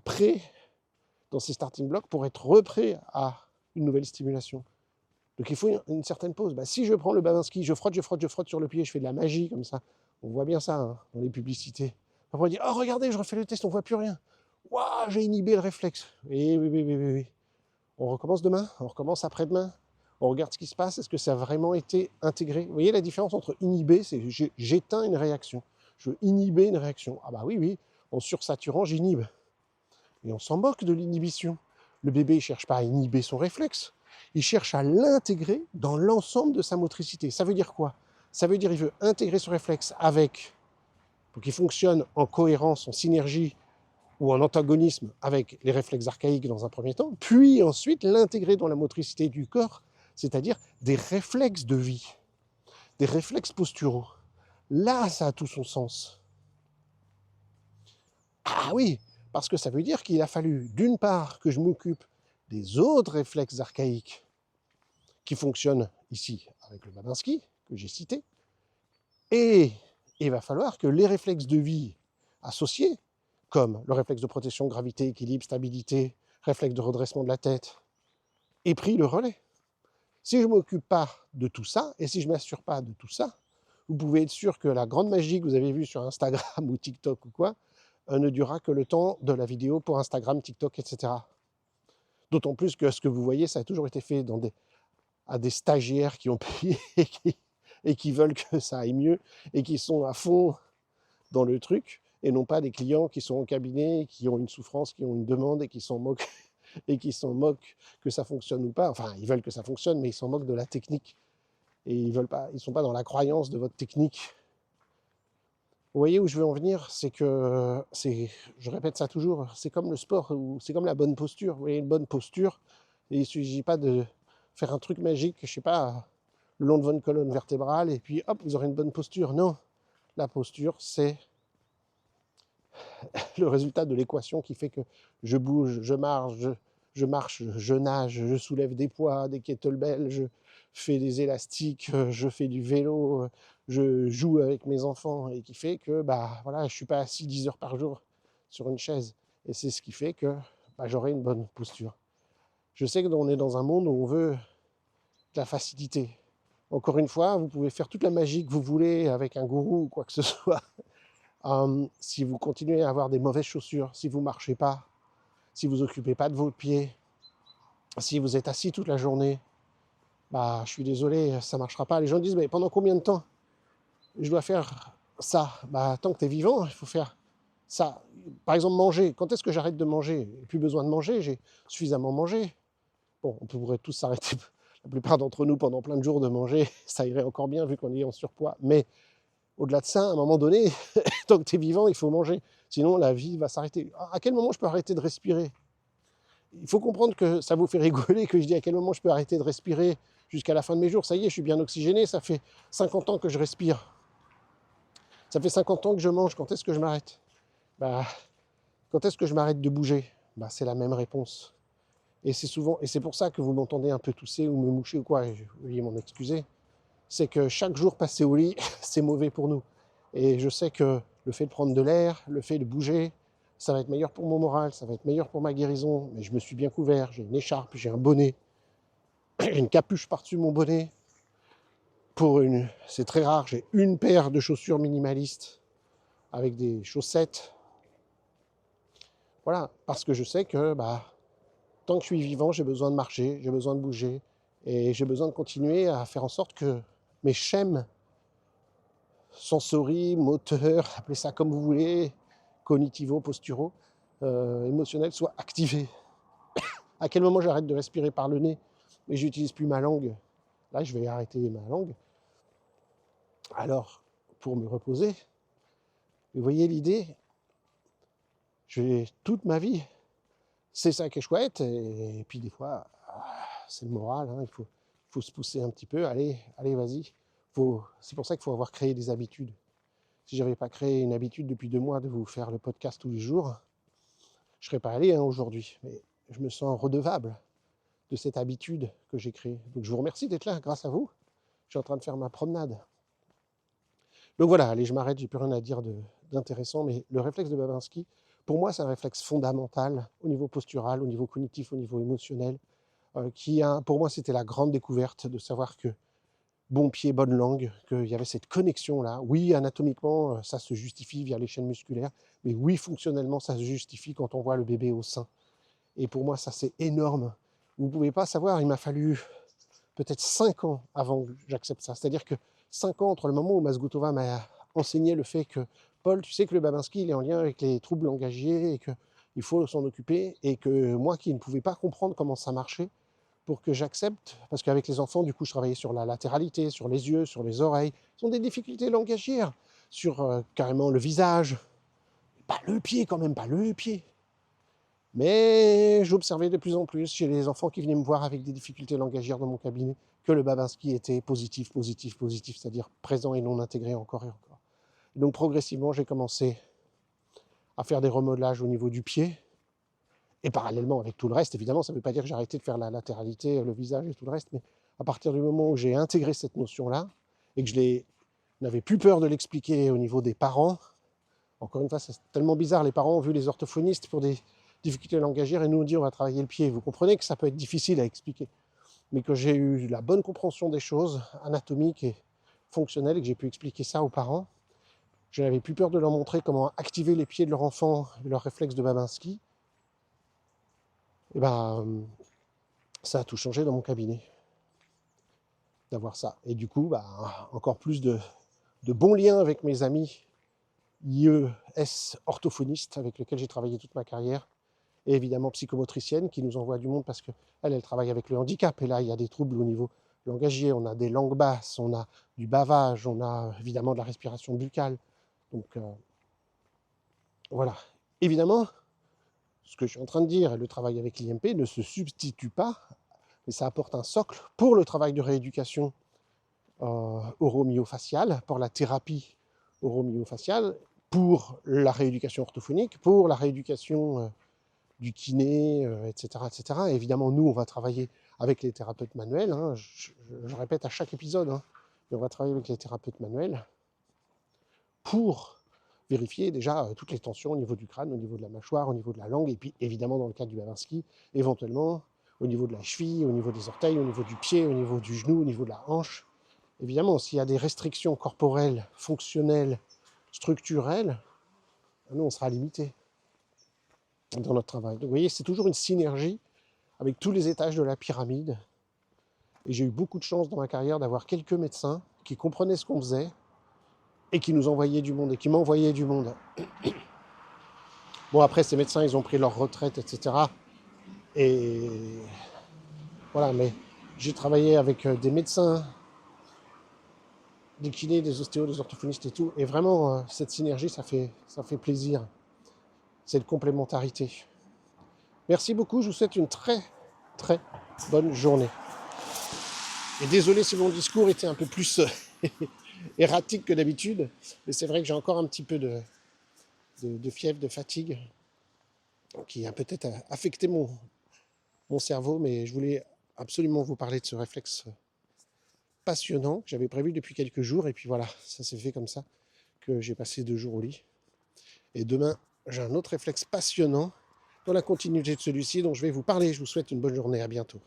prêt dans ses starting blocks pour être reprêt à une nouvelle stimulation. Donc il faut une certaine pause. Si je prends le Babinski, je frotte sur le pied, je fais de la magie comme ça. On voit bien ça dans les publicités. Après on dit regardez, je refais le test, on ne voit plus rien. J'ai inhibé le réflexe. Oui. On recommence demain, on recommence après-demain. On regarde ce qui se passe, est-ce que ça a vraiment été intégré? Vous voyez la différence entre inhiber, c'est j'éteins une réaction. Je veux inhiber une réaction. Oui, en sursaturant, j'inhibe. Et on s'en moque de l'inhibition. Le bébé ne cherche pas à inhiber son réflexe, il cherche à l'intégrer dans l'ensemble de sa motricité. Ça veut dire quoi? Ça veut dire qu'il veut intégrer ce réflexe pour qu'il fonctionne en cohérence, en synergie ou en antagonisme avec les réflexes archaïques dans un premier temps, puis ensuite l'intégrer dans la motricité du corps, c'est-à-dire des réflexes de vie, des réflexes posturaux. Là, ça a tout son sens. Oui, parce que ça veut dire qu'il a fallu, d'une part, que je m'occupe des autres réflexes archaïques qui fonctionnent ici avec le Babinski, que j'ai cité, et il va falloir que les réflexes de vie associés, comme le réflexe de protection, gravité, équilibre, stabilité, réflexe de redressement de la tête, aient pris le relais. Si je ne m'occupe pas de tout ça, et si je ne m'assure pas de tout ça, vous pouvez être sûr que la grande magie que vous avez vue sur Instagram ou TikTok ou quoi, ne durera que le temps de la vidéo pour Instagram, TikTok, etc. D'autant plus que ce que vous voyez, ça a toujours été fait à des stagiaires qui ont payé et qui veulent que ça aille mieux et qui sont à fond dans le truc. et non pas des clients qui sont au cabinet, qui ont une souffrance, qui ont une demande et qui s'en moquent, et qui s'en moquent que ça fonctionne ou pas. Enfin, ils veulent que ça fonctionne, mais ils s'en moquent de la technique. Et ils ne sont pas dans la croyance de votre technique. Vous voyez où je veux en venir? C'est que, je répète ça toujours, c'est comme le sport, ou c'est comme la bonne posture. Vous voyez, une bonne posture, et il ne s'agit pas de faire un truc magique, je ne sais pas, le long de votre colonne vertébrale, et puis hop, vous aurez une bonne posture. Non, la posture, c'est le résultat de l'équation qui fait que je bouge, je marche, je nage, je soulève des poids, des kettlebells, je fais des élastiques, je fais du vélo, je joue avec mes enfants, et qui fait que voilà, je ne suis pas assis 10 heures par jour sur une chaise. Et c'est ce qui fait que j'aurai une bonne posture. Je sais qu'on est dans un monde où on veut de la facilité. Encore une fois, vous pouvez faire toute la magie que vous voulez avec un gourou ou quoi que ce soit. Si vous continuez à avoir des mauvaises chaussures, si vous ne marchez pas, si vous occupez pas de vos pieds, si vous êtes assis toute la journée, je suis désolé, ça ne marchera pas. Les gens disent, mais pendant combien de temps je dois faire ça? Tant que tu es vivant, il faut faire ça. Par exemple, manger. Quand est-ce que j'arrête de manger? J'ai plus besoin de manger, j'ai suffisamment mangé. Bon, on pourrait tous s'arrêter, la plupart d'entre nous, pendant plein de jours de manger, ça irait encore bien vu qu'on est en surpoids. Mais au-delà de ça, à un moment donné, tant que tu es vivant, il faut manger. Sinon, la vie va s'arrêter. À quel moment je peux arrêter de respirer? Il faut comprendre que ça vous fait rigoler que je dis à quel moment je peux arrêter de respirer jusqu'à la fin de mes jours. Ça y est, je suis bien oxygéné, ça fait 50 ans que je respire. Ça fait 50 ans que je mange, quand est-ce que je m'arrête? Quand est-ce que je m'arrête de bouger? C'est la même réponse. Et c'est pour ça que vous m'entendez un peu tousser ou me moucher ou quoi, veuillez m'en excuser. C'est que chaque jour passé au lit, c'est mauvais pour nous. Et je sais que le fait de prendre de l'air, le fait de bouger, ça va être meilleur pour mon moral, ça va être meilleur pour ma guérison. Mais je me suis bien couvert, j'ai une écharpe, j'ai un bonnet, j'ai une capuche par-dessus mon bonnet. C'est très rare, j'ai une paire de chaussures minimalistes avec des chaussettes. Voilà, parce que je sais que tant que je suis vivant, j'ai besoin de marcher, j'ai besoin de bouger. Et j'ai besoin de continuer à faire en sorte que mes schèmes sensory, moteur, appelez ça comme vous voulez, cognitivo-posturaux, émotionnels, soient activés. À quel moment j'arrête de respirer par le nez et j'utilise plus ma langue? Là, je vais arrêter ma langue. Alors, pour me reposer, vous voyez l'idée? Toute ma vie, c'est ça qui est chouette. Et puis des fois, c'est le moral, hein, il faut se pousser un petit peu. Allez, vas-y. C'est pour ça qu'il faut avoir créé des habitudes. Si je n'avais pas créé une habitude depuis 2 mois de vous faire le podcast tous les jours, je ne serais pas allé aujourd'hui. Mais je me sens redevable de cette habitude que j'ai créée. Donc je vous remercie d'être là, grâce à vous. Je suis en train de faire ma promenade. Donc voilà, allez, je m'arrête, j'ai plus rien à dire d'intéressant, mais le réflexe de Babinski, pour moi, c'est un réflexe fondamental au niveau postural, au niveau cognitif, au niveau émotionnel, pour moi, c'était la grande découverte de savoir que bon pied, bonne langue, qu'il y avait cette connexion-là. Oui, anatomiquement, ça se justifie via les chaînes musculaires, mais oui, fonctionnellement, ça se justifie quand on voit le bébé au sein. Et pour moi, ça, c'est énorme. Vous ne pouvez pas savoir, il m'a fallu peut-être 5 ans avant que j'accepte ça. C'est-à-dire que 5 ans entre le moment où Masgoutova m'a enseigné le fait que, Paul, tu sais que le Babinski, il est en lien avec les troubles langagiers et qu'il faut s'en occuper, et que moi qui ne pouvais pas comprendre comment ça marchait, pour que j'accepte, parce qu'avec les enfants, du coup, je travaillais sur la latéralité, sur les yeux, sur les oreilles. Ils ont des difficultés langagières, sur carrément le visage. Pas le pied quand même, pas le pied. Mais j'observais de plus en plus chez les enfants qui venaient me voir avec des difficultés langagières dans mon cabinet que le Babinski était positif, c'est-à-dire présent et non intégré encore et encore. Et donc progressivement, j'ai commencé à faire des remodelages au niveau du pied, et parallèlement avec tout le reste. Évidemment, ça ne veut pas dire que j'ai arrêté de faire la latéralité, le visage et tout le reste, mais à partir du moment où j'ai intégré cette notion-là, et que je n'avais plus peur de l'expliquer au niveau des parents, encore une fois, c'est tellement bizarre, les parents ont vu les orthophonistes pour des difficultés langagières et nous dit on va travailler le pied. Vous comprenez que ça peut être difficile à expliquer, mais que j'ai eu la bonne compréhension des choses anatomiques et fonctionnelles et que j'ai pu expliquer ça aux parents. Je n'avais plus peur de leur montrer comment activer les pieds de leur enfant et leur réflexe de Babinski. Et ça a tout changé dans mon cabinet d'avoir ça. Et du coup, encore plus de bons liens avec mes amis IES orthophoniste avec lequel j'ai travaillé toute ma carrière, et évidemment psychomotricienne qui nous envoie du monde parce qu'elle travaille avec le handicap. Et là, il y a des troubles au niveau langagier, on a des langues basses, on a du bavage, on a évidemment de la respiration buccale. Donc voilà. Évidemment, ce que je suis en train de dire, le travail avec l'IMP ne se substitue pas, mais ça apporte un socle pour le travail de rééducation oromyofaciale, pour la thérapie oromyofaciale, pour la rééducation orthophonique, pour la rééducation du kiné, etc., etc. Et évidemment, nous, on va travailler avec les thérapeutes manuels. Hein, je répète à chaque épisode, hein, mais on va travailler avec les thérapeutes manuels pour vérifier déjà toutes les tensions au niveau du crâne, au niveau de la mâchoire, au niveau de la langue, et puis évidemment dans le cas du Babinski, éventuellement au niveau de la cheville, au niveau des orteils, au niveau du pied, au niveau du genou, au niveau de la hanche. Évidemment, s'il y a des restrictions corporelles, fonctionnelles, structurelles, nous, on sera limité dans notre travail. Donc vous voyez, c'est toujours une synergie avec tous les étages de la pyramide. Et j'ai eu beaucoup de chance dans ma carrière d'avoir quelques médecins qui comprenaient ce qu'on faisait et qui nous envoyaient du monde et qui m'envoyaient du monde. Bon, après, ces médecins, ils ont pris leur retraite, etc. Et voilà, mais j'ai travaillé avec des médecins, des kinés, des ostéos, des orthophonistes et tout. Et vraiment, cette synergie, ça fait plaisir. Cette complémentarité. Merci beaucoup, je vous souhaite une très, très bonne journée. Et désolé si mon discours était un peu plus erratique que d'habitude, mais c'est vrai que j'ai encore un petit peu de fièvre, de fatigue, qui a peut-être affecté mon cerveau, mais je voulais absolument vous parler de ce réflexe passionnant que j'avais prévu depuis quelques jours, et puis voilà, ça s'est fait comme ça, que j'ai passé 2 jours au lit. Et demain, j'ai un autre réflexe passionnant dans la continuité de celui-ci dont je vais vous parler. Je vous souhaite une bonne journée, à bientôt.